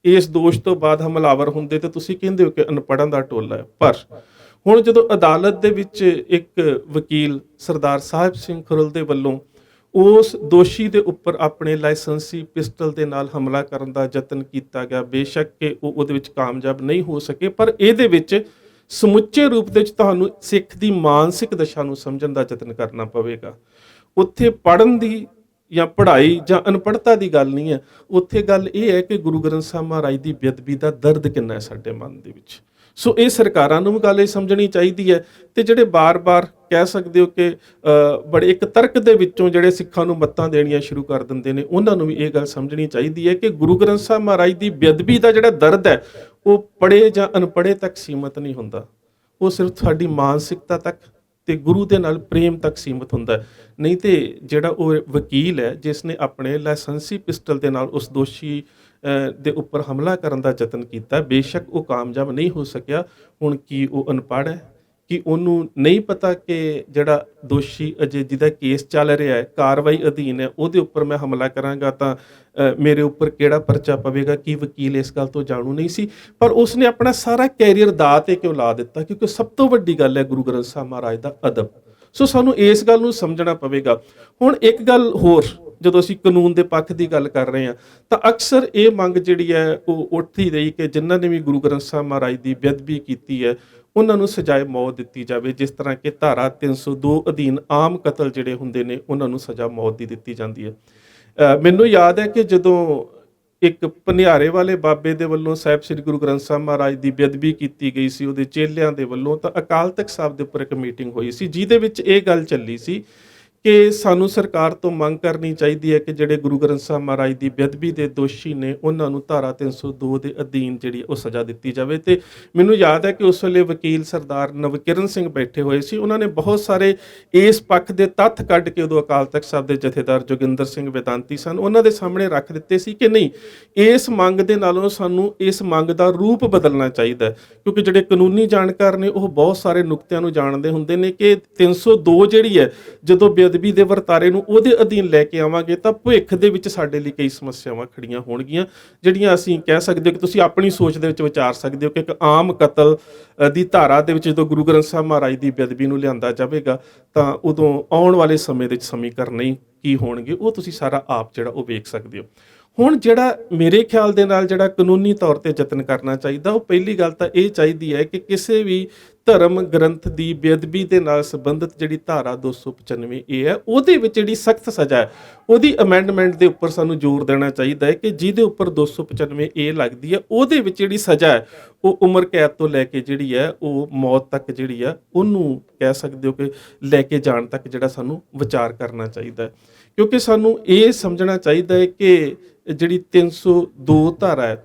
ਇਸ ਦੋਸ਼ ਤੋਂ ਬਾਅਦ ਹਮਲਾਵਰ ਹੁੰਦੇ ਤੇ ਤੁਸੀਂ ਕਹਿੰਦੇ ਹੋ ਕਿ ਅਨਪੜ੍ਹਾਂ ਦਾ ਟੋਲਾ ਹੈ। ਪਰ ਹੁਣ ਜਦੋਂ ਅਦਾਲਤ ਦੇ ਵਿੱਚ ਇੱਕ ਵਕੀਲ ਸਰਦਾਰ ਸਾਹਿਬ ਸਿੰਘ ਖੁਰਲ ਦੇ ਵੱਲੋਂ ਉਸ ਦੋਸ਼ੀ ਦੇ ਉੱਪਰ ਆਪਣੇ ਲਾਇਸੈਂਸੀ ਪਿਸਟਲ ਦੇ ਨਾਲ ਹਮਲਾ ਕਰਨ ਦਾ ਯਤਨ ਕੀਤਾ ਗਿਆ, ਬੇਸ਼ੱਕ ਕਿ ਉਹ ਉਹਦੇ ਵਿੱਚ ਕਾਮਯਾਬ ਨਹੀਂ ਹੋ ਸਕੇ, ਪਰ ਇਹਦੇ ਵਿੱਚ ਸਮੁੱਚੇ ਰੂਪ ਦੇ ਵਿੱਚ ਤੁਹਾਨੂੰ ਸਿੱਖ ਦੀ ਮਾਨਸਿਕ ਦਸ਼ਾ ਨੂੰ ਸਮਝਣ ਦਾ ਯਤਨ ਕਰਨਾ ਪਵੇਗਾ। ਉੱਥੇ ਪੜ੍ਹਨ ਦੀ ਜਾਂ ਪੜ੍ਹਾਈ ਜਾਂ ਅਨਪੜ੍ਹਤਾ ਦੀ ਗੱਲ ਨਹੀਂ ਹੈ, ਉੱਥੇ ਗੱਲ ਇਹ ਹੈ ਕਿ ਗੁਰੂ ਗ੍ਰੰਥ ਸਾਹਿਬ ਮਹਾਰਾਜ ਦੀ ਬੇਅਦਬੀ ਦਾ ਦਰਦ ਕਿੰਨਾ ਹੈ ਸਾਡੇ ਮਨ ਦੇ ਵਿੱਚ। ਸੋ ਇਹ ਸਰਕਾਰਾਂ ਨੂੰ ਵੀ ਗੱਲ ਇਹ ਸਮਝਣੀ ਚਾਹੀਦੀ ਹੈ। ਤੇ ਜਿਹੜੇ ਬਾਰ-ਬਾਰ ਕਹਿ ਸਕਦੇ ਹੋ ਕਿ ਬੜੇ ਇੱਕ ਤਰਕ ਦੇ ਵਿੱਚੋਂ ਜਿਹੜੇ ਸਿੱਖਾਂ ਨੂੰ ਮੱਤਾਂ ਦੇਣੀਆਂ ਸ਼ੁਰੂ ਕਰ ਦਿੰਦੇ ਨੇ, ਉਹਨਾਂ ਨੂੰ ਵੀ ਇਹ ਗੱਲ ਸਮਝਣੀ ਚਾਹੀਦੀ ਹੈ ਕਿ ਗੁਰੂ ਗ੍ਰੰਥ ਸਾਹਿਬ ਮਹਾਰਾਜ ਦੀ ਬੇਅਦਬੀ ਦਾ ਜਿਹੜਾ ਦਰਦ ਹੈ ਉਹ ਪੜ੍ਹੇ ਜਾਂ ਅਨਪੜ੍ਹੇ ਤੱਕ ਸੀਮਤ ਨਹੀਂ ਹੁੰਦਾ, ਉਹ ਸਿਰਫ ਸਾਡੀ ਮਾਨਸਿਕਤਾ ਤੱਕ ਤੇ ਗੁਰੂ ਦੇ ਨਾਲ ਪ੍ਰੇਮ ਤੱਕ ਸੀਮਤ ਹੁੰਦਾ ਹੈ। ਨਹੀਂ ਤੇ ਜਿਹੜਾ ਉਹ ਵਕੀਲ ਹੈ ਜਿਸ ਨੇ ਆਪਣੇ ਲਾਇਸੈਂਸੀ ਪਿਸਟਲ ਦੇ ਨਾਲ ਉਸ ਦੋਸ਼ੀ ਦੇ ਉੱਪਰ ਹਮਲਾ ਕਰਨ ਦਾ ਯਤਨ ਕੀਤਾ, ਬੇਸ਼ੱਕ ਉਹ ਕਾਮਯਾਬ ਨਹੀਂ ਹੋ ਸਕਿਆ। ਹੁਣ ਕੀ ਉਹ ਅਨਪੜ੍ਹ ਹੈ? ਕਿ ਉਹਨੂੰ ਨਹੀਂ ਪਤਾ ਕਿ ਜਿਹੜਾ ਦੋਸ਼ੀ ਅਜੇ ਜਿਹਦਾ ਕੇਸ ਚੱਲ ਰਿਹਾ ਹੈ, ਕਾਰਵਾਈ ਅਧੀਨ ਹੈ, ਉਹਦੇ ਉੱਪਰ ਮੈਂ ਹਮਲਾ ਕਰਾਂਗਾ ਤਾਂ ਮੇਰੇ ਉੱਪਰ ਕਿਹੜਾ ਪਰਚਾ ਪਵੇਗਾ? ਕੀ ਵਕੀਲ ਇਸ ਗੱਲ ਤੋਂ ਜਾਣੂ ਨਹੀਂ ਸੀ? ਪਰ ਉਸਨੇ ਆਪਣਾ ਸਾਰਾ ਕੈਰੀਅਰ ਦਾਅ ਤੇ ਕਿਉਂ ਲਾ ਦਿੱਤਾ? ਕਿਉਂਕਿ ਸਭ ਤੋਂ ਵੱਡੀ ਗੱਲ ਹੈ ਗੁਰੂ ਗ੍ਰੰਥ ਸਾਹਿਬ ਮਹਾਰਾਜ ਦਾ ਅਦਬ। ਸੋ ਸਾਨੂੰ ਇਸ ਗੱਲ ਨੂੰ ਸਮਝਣਾ ਪਵੇਗਾ। ਹੁਣ ਇੱਕ ਗੱਲ ਹੋਰ, ਜਦੋਂ ਅਸੀਂ ਕਾਨੂੰਨ ਦੇ ਪੱਖ ਦੀ ਗੱਲ ਕਰ ਰਹੇ ਹਾਂ ਤਾਂ ਅਕਸਰ ਇਹ ਮੰਗ ਜਿਹੜੀ ਹੈ ਉਹ ਉੱਠਦੀ ਰਹੀ ਕਿ ਜਿਨ੍ਹਾਂ ਨੇ ਵੀ ਗੁਰੂ ਗ੍ਰੰਥ ਸਾਹਿਬ ਮਹਾਰਾਜ ਦੀ ਬੇਅਦਬੀ ਕੀਤੀ ਹੈ ਉਹਨਾਂ ਨੂੰ ਸਜ਼ਾਏ ਮੌਤ ਦਿੱਤੀ ਜਾਵੇ। ਜਿਸ ਤਰ੍ਹਾਂ ਕਿ ਧਾਰਾ 302 ਅਧੀਨ ਆਮ ਕਤਲ ਜਿਹੜੇ ਹੁੰਦੇ ਨੇ ਉਹਨਾਂ ਨੂੰ ਸਜ਼ਾ ਮੌਤ ਦੀ ਦਿੱਤੀ ਜਾਂਦੀ ਹੈ। ਮੈਨੂੰ ਯਾਦ ਹੈ ਕਿ ਜਦੋਂ ਇੱਕ ਪਨਿਆਰੇ ਵਾਲੇ ਬਾਬੇ ਦੇ ਵੱਲੋਂ ਸਾਹਿਬ ਸ੍ਰੀ ਗੁਰੂ ਗ੍ਰੰਥ ਸਾਹਿਬ ਮਹਾਰਾਜ ਦੀ ਬੇਅਦਬੀ ਕੀਤੀ ਗਈ ਸੀ ਉਹਦੇ ਚੇਲਿਆਂ ਦੇ ਵੱਲੋਂ, ਤਾਂ ਅਕਾਲ ਤਖਤ ਸਾਹਿਬ ਦੇ ਉੱਪਰ ਇੱਕ ਮੀਟਿੰਗ ਹੋਈ ਸੀ ਜਿਹਦੇ ਵਿੱਚ ਇਹ ਗੱਲ ਚੱਲੀ ਸੀ ਕਿ ਸਾਨੂੰ ਸਰਕਾਰ ਤੋਂ ਮੰਗ ਕਰਨੀ ਚਾਹੀਦੀ ਹੈ ਕਿ ਜਿਹੜੇ ਗੁਰੂ ਗ੍ਰੰਥ ਸਾਹਿਬ ਮਹਾਰਾਜ ਦੀ ਬੇਅਦਬੀ ਦੇ ਦੋਸ਼ੀ ਨੇ ਉਹਨਾਂ ਨੂੰ ਧਾਰਾ 302 ਦੇ ਅਧੀਨ ਜਿਹੜੀ ਉਹ ਸਜ਼ਾ ਦਿੱਤੀ ਜਾਵੇ। ਤੇ ਮੈਨੂੰ ਯਾਦ ਹੈ ਕਿ ਉਸ ਵੇਲੇ ਵਕੀਲ ਸਰਦਾਰ ਨਵਕਿਰਨ ਸਿੰਘ ਬੈਠੇ ਹੋਏ ਸੀ, ਉਹਨਾਂ ਨੇ ਬਹੁਤ ਸਾਰੇ ਇਸ ਪੱਖ ਦੇ ਤੱਥ ਕੱਢ ਕੇ ਉਦੋਂ ਅਕਾਲ ਤਖਤ ਸਾਹਿਬ ਦੇ ਜਥੇਦਾਰ ਜੋਗਿੰਦਰ ਸਿੰਘ ਵੇਦਾਂਤੀ ਸਨ, ਉਹਨਾਂ ਦੇ ਸਾਹਮਣੇ ਰੱਖ ਦਿੱਤੇ ਸੀ ਕਿ ਨਹੀਂ, ਇਸ ਮੰਗ ਦੇ ਨਾਲੋਂ ਸਾਨੂੰ ਇਸ ਮੰਗ ਦਾ ਰੂਪ ਬਦਲਣਾ ਚਾਹੀਦਾ। ਕਿਉਂਕਿ ਜਿਹੜੇ ਕਾਨੂੰਨੀ ਜਾਣਕਾਰ ਨੇ ਉਹ ਬਹੁਤ ਸਾਰੇ ਨੁਕਤਿਆਂ ਨੂੰ ਜਾਣਦੇ ਹੁੰਦੇ ਨੇ ਕਿ 302 ਜਿਹੜੀ ਹੈ ਜਦੋਂ ਬੇਅਦਬੀ ਦੇ ਵਰਤਾਰੇ ਨੂੰ ਉਹਦੇ ਅਧੀਨ ਲੈ ਕੇ ਆਵਾਂਗੇ ਤਾਂ ਭਵਿੱਖ ਦੇ ਵਿੱਚ ਸਾਡੇ ਲਈ ਕਈ ਸਮੱਸਿਆਵਾਂ ਖੜੀਆਂ ਹੋਣਗੀਆਂ, ਜਿਹੜੀਆਂ ਅਸੀਂ ਕਹਿ ਸਕਦੇ ਹੋ ਕਿ ਤੁਸੀਂ ਆਪਣੀ ਸੋਚ ਦੇ ਵਿੱਚ ਵਿਚਾਰ ਸਕਦੇ ਹੋ ਕਿ ਇੱਕ ਆਮ ਕਤਲ ਦੀ ਧਾਰਾ ਦੇ ਵਿੱਚ ਜਦੋਂ ਗੁਰੂ ਗ੍ਰੰਥ ਸਾਹਿਬ ਮਹਾਰਾਜ ਦੀ ਬੇਅਦਬੀ ਨੂੰ ਲਿਆਂਦਾ ਜਾਵੇਗਾ ਤਾਂ ਉਦੋਂ ਆਉਣ ਵਾਲੇ ਸਮੇਂ ਦੇ ਵਿੱਚ ਸਮੀਕਰਨ ਕੀ ਹੋਣਗੇ ਉਹ ਤੁਸੀਂ ਸਾਰਾ ਆਪ ਜਿਹੜਾ ਉਹ ਵੇਖ ਸਕਦੇ ਹੋ। ਹੁਣ ਜਿਹੜਾ ਮੇਰੇ ਖਿਆਲ ਦੇ ਨਾਲ ਜਿਹੜਾ ਕਾਨੂੰਨੀ ਤੌਰ ਤੇ ਯਤਨ ਕਰਨਾ ਚਾਹੀਦਾ, ਉਹ ਪਹਿਲੀ ਗੱਲ ਤਾਂ ਇਹ ਚਾਹੀਦੀ ਹੈ ਕਿ ਕਿਸੇ ਵੀ ਧਰਮ ਗ੍ਰੰਥ ਦੀ ਬੇਅਦਬੀ ਦੇ ਨਾਲ ਸੰਬੰਧਿਤ ਜਿਹੜੀ ਧਾਰਾ 295 ਏ ਹੈ ਉਹਦੇ ਵਿੱਚ ਜਿਹੜੀ ਸਖਤ ਸਜ਼ਾ ਹੈ ਉਹਦੀ ਅਮੈਂਡਮੈਂਟ ਦੇ ਉੱਪਰ ਸਾਨੂੰ ਜ਼ੋਰ ਦੇਣਾ ਚਾਹੀਦਾ ਹੈ ਕਿ ਜਿਹਦੇ ਉੱਪਰ 295 ਏ ਲੱਗਦੀ ਹੈ ਉਹਦੇ ਵਿੱਚ ਜਿਹੜੀ ਸਜ਼ਾ ਹੈ ਉਹ ਉਮਰ ਕੈਦ ਤੋਂ ਲੈ ਕੇ ਜਿਹੜੀ ਹੈ ਉਹ ਮੌਤ ਤੱਕ ਜਿਹੜੀ ਆ ਉਹਨੂੰ ਕਹਿ ਸਕਦੇ ਹੋ ਕਿ ਲੈ ਕੇ ਜਾਣ ਤੱਕ ਜਿਹੜਾ ਸਾਨੂੰ ਵਿਚਾਰ ਕਰਨਾ ਚਾਹੀਦਾ ਹੈ। ਕਿਉਂਕਿ ਸਾਨੂੰ ਇਹ ਸਮਝਣਾ ਚਾਹੀਦਾ ਹੈ ਕਿ ਜਿਹੜੀ 302 ਧਾਰਾ ਹੈ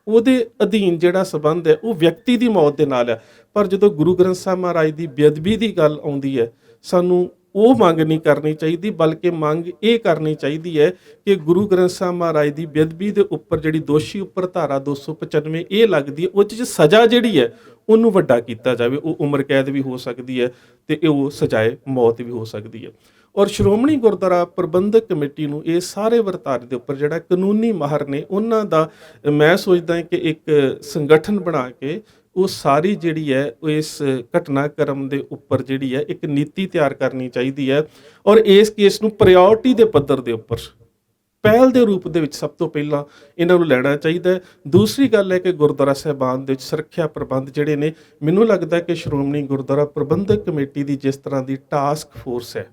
ਉਹਦੇ ਅਧੀਨ ਜਿਹੜਾ ਸਬੰਧ ਹੈ ਉਹ ਵਿਅਕਤੀ ਦੀ ਮੌਤ ਦੇ ਨਾਲ ਹੈ, ਪਰ ਜਦੋਂ ਗੁਰੂ ਗ੍ਰੰਥ ਸਾਹਿਬ ਮਹਾਰਾਜ ਦੀ ਬੇਅਦਬੀ ਦੀ ਗੱਲ ਆਉਂਦੀ ਹੈ ਸਾਨੂੰ ਉਹ ਮੰਗ ਨਹੀਂ ਕਰਨੀ ਚਾਹੀਦੀ, ਬਲਕਿ ਮੰਗ ਇਹ ਕਰਨੀ ਚਾਹੀਦੀ ਹੈ ਕਿ ਗੁਰੂ ਗ੍ਰੰਥ ਸਾਹਿਬ ਮਹਾਰਾਜ ਦੀ ਬੇਅਦਬੀ ਦੇ ਉੱਪਰ ਜਿਹੜੀ ਦੋਸ਼ੀ ਉੱਪਰ ਧਾਰਾ 295 ਇਹ ਲੱਗਦੀ ਹੈ ਉਹ 'ਚ ਸਜ਼ਾ ਜਿਹੜੀ ਹੈ ਉਹਨੂੰ ਵੱਡਾ ਕੀਤਾ ਜਾਵੇ। ਉਹ ਉਮਰ ਕੈਦ ਵੀ ਹੋ ਸਕਦੀ ਹੈ ਤੇ ਉਹ ਸਜ਼ਾਏ ਮੌਤ ਵੀ ਹੋ ਸਕਦੀ ਹੈ। ਔਰ ਸ਼੍ਰੋਮਣੀ ਗੁਰਦੁਆਰਾ ਪ੍ਰਬੰਧਕ ਕਮੇਟੀ ਨੂੰ ਇਹ ਸਾਰੇ ਵਰਤਾਰੇ ਦੇ ਉੱਪਰ ਜਿਹੜਾ ਕਾਨੂੰਨੀ ਮਾਹਰ ਨੇ ਉਹਨਾਂ ਦਾ ਮੈਂ ਸੋਚਦਾ ਕਿ ਇੱਕ ਸੰਗਠਨ ਬਣਾ ਕੇ ਉਹ ਸਾਰੀ ਜਿਹੜੀ ਹੈ ਉਹ ਇਸ ਘਟਨਾਕ੍ਰਮ ਦੇ ਉੱਪਰ ਜਿਹੜੀ ਹੈ ਇੱਕ ਨੀਤੀ ਤਿਆਰ ਕਰਨੀ ਚਾਹੀਦੀ ਹੈ ਔਰ ਇਸ ਕੇਸ ਨੂੰ ਪ੍ਰਾਇਓਰਟੀ ਦੇ ਪੱਧਰ ਦੇ ਉੱਪਰ ਪਹਿਲ ਦੇ ਰੂਪ ਦੇ ਵਿੱਚ ਸਭ ਤੋਂ ਪਹਿਲਾਂ ਇਹਨਾਂ ਨੂੰ ਲੈਣਾ ਚਾਹੀਦਾ ਹੈ। ਦੂਸਰੀ ਗੱਲ ਹੈ ਕਿ ਗੁਰਦੁਆਰਾ ਸਾਹਿਬਾਨ ਦੇ ਵਿੱਚ ਸੁਰੱਖਿਆ ਪ੍ਰਬੰਧ ਜਿਹੜੇ ਨੇ, ਮੈਨੂੰ ਲੱਗਦਾ ਕਿ ਸ਼੍ਰੋਮਣੀ ਗੁਰਦੁਆਰਾ ਪ੍ਰਬੰਧਕ ਕਮੇਟੀ ਦੀ ਜਿਸ ਤਰ੍ਹਾਂ ਦੀ ਟਾਸਕ ਫੋਰਸ ਹੈ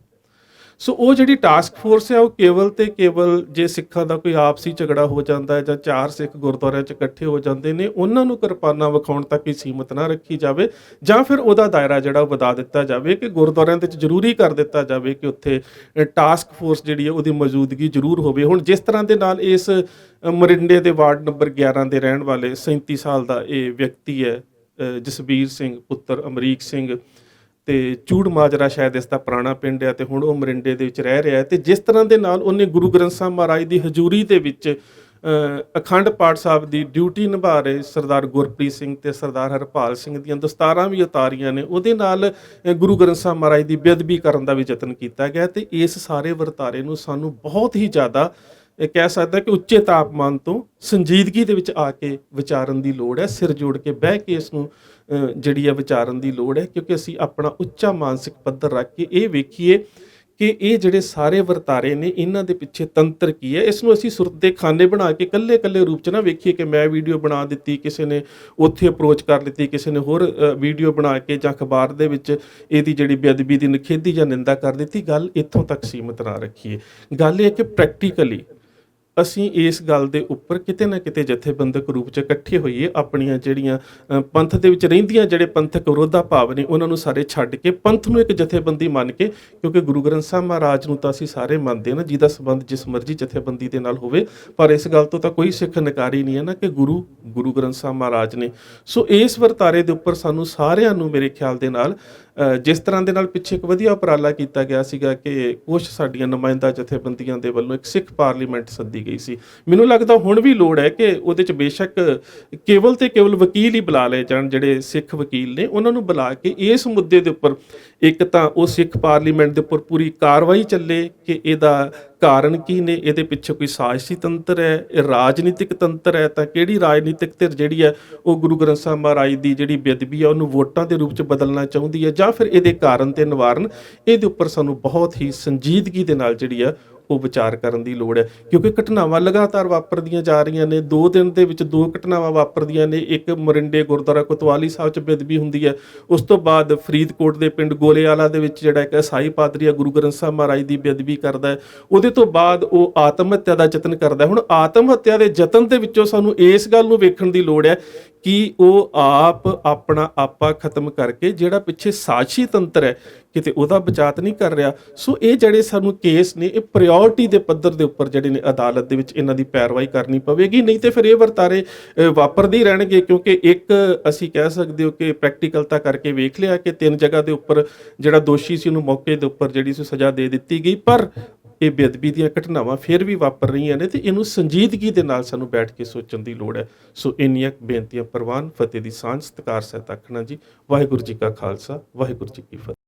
ਸੋ ਉਹ ਜਿਹੜੀ ਟਾਸਕ ਫੋਰਸ ਹੈ ਉਹ ਕੇਵਲ ਤੇ ਕੇਵਲ ਜੇ ਸਿੱਖਾਂ ਦਾ ਕੋਈ ਆਪਸੀ ਝਗੜਾ ਹੋ ਜਾਂਦਾ ਹੈ ਜਾਂ 4 ਸਿੱਖ ਗੁਰਦੁਆਰਿਆਂ 'ਚ ਇਕੱਠੇ ਹੋ ਜਾਂਦੇ ਨੇ, ਉਹਨਾਂ ਨੂੰ ਕਿਰਪਾਨਾਂ ਵਿਖਾਉਣ ਤੱਕ ਹੀ ਸੀਮਿਤ ਨਾ ਰੱਖੀ ਜਾਵੇ, ਜਾਂ ਫਿਰ ਉਹਦਾ ਦਾਇਰਾ ਜਿਹੜਾ ਉਹ ਵਧਾ ਦਿੱਤਾ ਜਾਵੇ ਕਿ ਗੁਰਦੁਆਰਿਆਂ ਦੇ ਵਿੱਚ ਜ਼ਰੂਰੀ ਕਰ ਦਿੱਤਾ ਜਾਵੇ ਕਿ ਉੱਥੇ ਟਾਸਕ ਫੋਰਸ ਜਿਹੜੀ ਹੈ ਉਹਦੀ ਮੌਜੂਦਗੀ ਜ਼ਰੂਰ ਹੋਵੇ। ਹੁਣ ਜਿਸ ਤਰ੍ਹਾਂ ਦੇ ਨਾਲ ਇਸ ਮੋਰਿੰਡੇ ਦੇ ਵਾਰਡ ਨੰਬਰ 11 ਦੇ ਰਹਿਣ ਵਾਲੇ 37 ਸਾਲ ਦਾ ਇਹ ਵਿਅਕਤੀ ਹੈ, ਜਸਬੀਰ ਸਿੰਘ ਪੁੱਤਰ ਅਮਰੀਕ ਸਿੰਘ, ਤੇ ਚੂੜ ਮਾਜਰਾ ਸ਼ਾਇਦ ਇਸ ਦਾ ਪੁਰਾਣਾ ਪਿੰਡ ਹੈ, ਤੇ ਹੁਣ ਉਹ ਮੋਰਿੰਡੇ ਦੇ ਵਿੱਚ ਰਹਿ ਰਿਹਾ ਹੈ। ਤੇ ਜਿਸ ਤਰ੍ਹਾਂ ਦੇ ਨਾਲ ਉਹਨੇ ਗੁਰੂ ਗ੍ਰੰਥ ਸਾਹਿਬ ਮਹਾਰਾਜ ਦੀ ਹਜ਼ੂਰੀ ਦੇ ਵਿੱਚ ਅਖੰਡ ਪਾਠ ਸਾਹਿਬ ਦੀ ਡਿਊਟੀ ਨਿਭਾ ਰਹੇ ਸਰਦਾਰ ਗੁਰਪ੍ਰੀਤ ਸਿੰਘ ਤੇ ਸਰਦਾਰ ਹਰਪਾਲ ਸਿੰਘ ਦੀਆਂ ਦਸਤਾਰਾਂ ਵੀ ਉਤਾਰੀਆਂ ਨੇ, ਉਹਦੇ ਨਾਲ ਗੁਰੂ ਗ੍ਰੰਥ ਸਾਹਿਬ ਮਹਾਰਾਜ ਦੀ ਬੇਅਦਬੀ ਕਰਨ ਦਾ ਵੀ ਯਤਨ ਕੀਤਾ ਗਿਆ। ਤੇ ਇਸ ਸਾਰੇ ਵਰਤਾਰੇ ਨੂੰ ਸਾਨੂੰ ਬਹੁਤ ਹੀ ਜ਼ਿਆਦਾ ਕਹਿ ਸਕਦਾ ਕਿ ਉੱਚੇ ਤਾਪਮਾਨ ਤੋਂ ਸੰਜੀਦਗੀ ਦੇ ਵਿੱਚ ਆ ਕੇ ਵਿਚਾਰਨ ਦੀ ਲੋੜ ਹੈ, ਸਿਰ ਜੋੜ ਕੇ ਬਹਿ ਕੇ ਇਸ ਨੂੰ ਜਿਹੜੀ ਹੈ ਵਿਚਾਰਨ ਦੀ ਲੋੜ ਹੈ, ਕਿਉਂਕਿ ਅਸੀਂ ਆਪਣਾ ਉੱਚਾ ਮਾਨਸਿਕ ਪੱਧਰ ਰੱਖ ਕੇ ਇਹ ਵੇਖੀਏ ਕਿ ਇਹ ਜਿਹੜੇ ਸਾਰੇ ਵਰਤਾਰੇ ਨੇ ਇਹਨਾਂ ਦੇ ਪਿੱਛੇ ਤੰਤਰ ਕੀ ਹੈ। ਇਸ ਨੂੰ ਅਸੀਂ ਸੁਰਤ ਦੇ ਖਾਨੇ ਬਣਾ ਕੇ ਇਕੱਲੇ ਰੂਪ 'ਚ ਨਾ ਵੇਖੀਏ ਕਿ ਮੈਂ ਵੀਡੀਓ ਬਣਾ ਦਿੱਤੀ, ਕਿਸੇ ਨੇ ਉੱਥੇ ਅਪਰੋਚ ਕਰ ਲਿੱਤੀ, ਕਿਸੇ ਨੇ ਹੋਰ ਵੀਡੀਓ ਬਣਾ ਕੇ ਜਾਂ ਅਖਬਾਰ ਦੇ ਵਿੱਚ ਇਹਦੀ ਜਿਹੜੀ ਬੇਅਦਬੀ ਦੀ ਨਿਖੇਧੀ ਜਾਂ ਨਿੰਦਾ ਕਰ ਦਿੱਤੀ। ਗੱਲ ਇੱਥੋਂ ਤੱਕ ਸੀਮਿਤ ਨਾ ਰੱਖੀਏ। ਗੱਲ ਇਹ ਹੈ ਕਿ ਪ੍ਰੈਕਟੀਕਲੀ ਅਸੀਂ ਇਸ ਗੱਲ ਦੇ ਉੱਪਰ ਕਿਤੇ ਨਾ ਕਿਤੇ ਜਥੇਬੰਦਕ ਰੂਪ 'ਚ ਇਕੱਠੇ ਹੋਈਏ, ਆਪਣੀਆਂ ਜਿਹੜੀਆਂ ਪੰਥ ਦੇ ਵਿੱਚ ਰਹਿੰਦੀਆਂ ਜਿਹੜੇ ਪੰਥਕ ਵਿਰੋਧਾ ਭਾਵ ਨੇ ਉਹਨਾਂ ਨੂੰ ਸਾਰੇ ਛੱਡ ਕੇ ਪੰਥ ਨੂੰ ਇੱਕ ਜਥੇਬੰਦੀ ਮੰਨ ਕੇ, ਕਿਉਂਕਿ ਗੁਰੂ ਗ੍ਰੰਥ ਸਾਹਿਬ ਮਹਾਰਾਜ ਨੂੰ ਤਾਂ ਅਸੀਂ ਸਾਰੇ ਮੰਨਦੇ ਹਾਂ ਨਾ, ਜਿਹਦਾ ਸੰਬੰਧ ਜਿਸ ਮਰਜ਼ੀ ਜਥੇਬੰਦੀ ਦੇ ਨਾਲ ਹੋਵੇ, ਪਰ ਇਸ ਗੱਲ ਤੋਂ ਤਾਂ ਕੋਈ ਸਿੱਖ ਨਕਾਰੀ ਨਹੀਂ ਹੈ ਨਾ ਕਿ ਗੁਰੂ ਗ੍ਰੰਥ ਸਾਹਿਬ ਮਹਾਰਾਜ ਨੇ। ਸੋ ਇਸ ਵਰਤਾਰੇ ਦੇ ਉੱਪਰ ਸਾਨੂੰ ਸਾਰਿਆਂ ਨੂੰ ਮੇਰੇ ਖਿਆਲ ਦੇ ਨਾਲ ਜਿਸ ਤਰ੍ਹਾਂ ਦੇ ਨਾਲ ਪਿੱਛੇ ਇੱਕ ਵਧੀਆ ਉਪਰਾਲਾ ਕੀਤਾ ਗਿਆ ਸੀਗਾ ਕਿ ਕੁਛ ਸਾਡੀਆਂ ਨੁਮਾਇੰਦਾ ਜਥੇਬੰਦੀਆਂ ਦੇ ਵੱਲੋਂ ਇੱਕ ਸਿੱਖ ਪਾਰਲੀਮੈਂਟ ਸੱਦੀ ਗਈ ਸੀ, ਮੈਨੂੰ ਲੱਗਦਾ ਹੁਣ ਵੀ ਲੋੜ ਹੈ ਕਿ ਉਹਦੇ 'ਚ ਬੇਸ਼ੱਕ ਕੇਵਲ ਤੇ ਕੇਵਲ ਵਕੀਲ ਹੀ ਬੁਲਾ ਲਏ ਜਾਣ, ਜਿਹੜੇ ਸਿੱਖ ਵਕੀਲ ਨੇ ਉਹਨਾਂ ਨੂੰ ਬੁਲਾ ਕੇ ਇਸ ਮੁੱਦੇ ਦੇ ਉੱਪਰ ਇੱਕ ਤਾਂ ਉਹ ਸਿੱਖ ਪਾਰਲੀਮੈਂਟ ਦੇ ਉੱਪਰ ਪੂਰੀ ਕਾਰਵਾਈ ਚੱਲੇ ਕਿ ਇਹਦਾ ਕਾਰਨ ਕੀ ਨੇ, ਇਹਦੇ ਪਿੱਛੇ ਕੋਈ ਸਾਜ਼ਿਸ਼ੀ ਤੰਤਰ ਹੈ, ਇਹ ਰਾਜਨੀਤਿਕ ਤੰਤਰ ਹੈ, ਤਾਂ ਕਿਹੜੀ ਰਾਜਨੀਤਿਕ ਧਿਰ ਜਿਹੜੀ ਹੈ ਉਹ ਗੁਰੂ ਗ੍ਰੰਥ ਸਾਹਿਬ ਮਹਾਰਾਜ ਦੀ ਜਿਹੜੀ ਬੇਅਦਬੀ ਹੈ ਉਹਨੂੰ ਵੋਟਾਂ ਦੇ ਰੂਪ 'ਚ ਬਦਲਣਾ ਚਾਹੁੰਦੀ ਹੈ, ਜਾਂ ਫਿਰ ਇਹਦੇ ਕਾਰਨ ਤੇ ਨਿਵਾਰਨ। ਇਹਦੇ ਉੱਪਰ ਸਾਨੂੰ ਬਹੁਤ ਹੀ ਸੰਜੀਦਗੀ ਦੇ ਨਾਲ ਜਿਹੜੀ ਆ ਉਹ ਵਿਚਾਰ ਕਰਨ ਦੀ ਲੋੜ ਹੈ, ਕਿਉਂਕਿ ਘਟਨਾਵਾਂ ਲਗਾਤਾਰ ਵਾਪਰਦੀਆਂ ਜਾ ਰਹੀਆਂ ਨੇ। 2 ਦਿਨ ਦੇ ਵਿੱਚ 2 ਘਟਨਾਵਾਂ ਵਾਪਰਦੀਆਂ ਨੇ। ਇੱਕ ਮੋਰਿੰਡੇ ਗੁਰਦੁਆਰਾ ਕੋਤਵਾਲੀ ਸਾਹਿਬ 'ਚ ਬੇਅਦਬੀ ਹੁੰਦੀ ਹੈ, ਉਸ ਤੋਂ ਬਾਅਦ ਫਰੀਦਕੋਟ ਦੇ ਪਿੰਡ ਗੋਲੇਵਾਲਾ ਦੇ ਵਿੱਚ ਜਿਹੜਾ ਇੱਕ ਈਸਾਈ ਪਾਦਰੀ ਗੁਰੂ ਗ੍ਰੰਥ ਸਾਹਿਬ ਮਹਾਰਾਜ ਦੀ ਬੇਅਦਬੀ ਕਰਦਾ ਹੈ। ਉਹਦੇ ਤੋਂ ਬਾਅਦ ਉਹ ਆਤਮ ਹੱਤਿਆ ਦਾ ਯਤਨ ਕਰਦਾ। ਹੁਣ ਆਤਮ ਹੱਤਿਆ ਦੇ ਯਤਨ ਦੇ ਵਿੱਚੋਂ ਸਾਨੂੰ ਇਸ ਗੱਲ ਨੂੰ ਵੇਖਣ ਦੀ ਲੋੜ ਹੈ ਕਿ ਉਹ ਆਪ ਆਪਣਾ ਆਪਾ ਖਤਮ ਕਰਕੇ ਜਿਹੜਾ ਪਿੱਛੇ ਸਾਜ਼ਿਸ਼ੀ ਤੰਤਰ ਹੈ ਕਿਤੇ ਉਹਦਾ ਬਚਾਅ ਨਹੀਂ ਕਰ ਰਿਹਾ। ਸੋ ਇਹ ਜਿਹੜੇ ਸਾਨੂੰ ਕੇਸ ਨੇ ਇਹ ਪ੍ਰਾਇਓਰਟੀ ਦੇ ਪੱਧਰ ਦੇ ਉੱਪਰ ਜਿਹੜੇ ਨੇ ਅਦਾਲਤ ਦੇ ਵਿੱਚ ਇਹਨਾਂ ਦੀ ਪੈਰਵਾਈ ਕਰਨੀ ਪਵੇਗੀ, ਨਹੀਂ ਤੇ ਫਿਰ ਇਹ ਵਰਤਾਰੇ ਵਾਪਰਦੇ ਹੀ ਰਹਿਣਗੇ। ਕਿਉਂਕਿ ਇੱਕ ਅਸੀਂ ਕਹਿ ਸਕਦੇ ਹੋ ਕਿ ਪ੍ਰੈਕਟੀਕਲ ਤਾਂ ਕਰਕੇ ਵੇਖ ਲਿਆ ਕਿ 3 ਜਗ੍ਹਾ ਦੇ ਉੱਪਰ ਜਿਹੜਾ ਦੋਸ਼ੀ ਸੀ ਉਹਨੂੰ ਮੌਕੇ ਦੇ ਉੱਪਰ ਜਿਹੜੀ ਸੀ ਸਜ਼ਾ ਦੇ ਦਿੱਤੀ ਗਈ, ਪਰ ਇਹ ਬੇਅਦਬੀ ਦੀਆਂ ਘਟਨਾਵਾਂ ਫਿਰ ਵੀ ਵਾਪਰ ਰਹੀਆਂ ਨੇ ਤੇ ਇਹਨੂੰ ਸੰਜੀਦਗੀ ਦੇ ਨਾਲ ਸਾਨੂੰ ਬੈਠ ਕੇ ਸੋਚਣ ਦੀ ਲੋੜ ਹੈ। ਸੋ ਇੰਨੀਆਂ ਬੇਨਤੀਆਂ ਪ੍ਰਵਾਨ, ਫਤਿਹ ਦੀ ਸਾਂਝ, ਸਤਿਕਾਰ ਸਹਿਤ ਆਖਣਾ ਜੀ। ਵਾਹਿਗੁਰੂ ਜੀ ਕਾ ਖਾਲਸਾ, ਵਾਹਿਗੁਰੂ ਜੀ ਕੀ ਫਤਿਹ।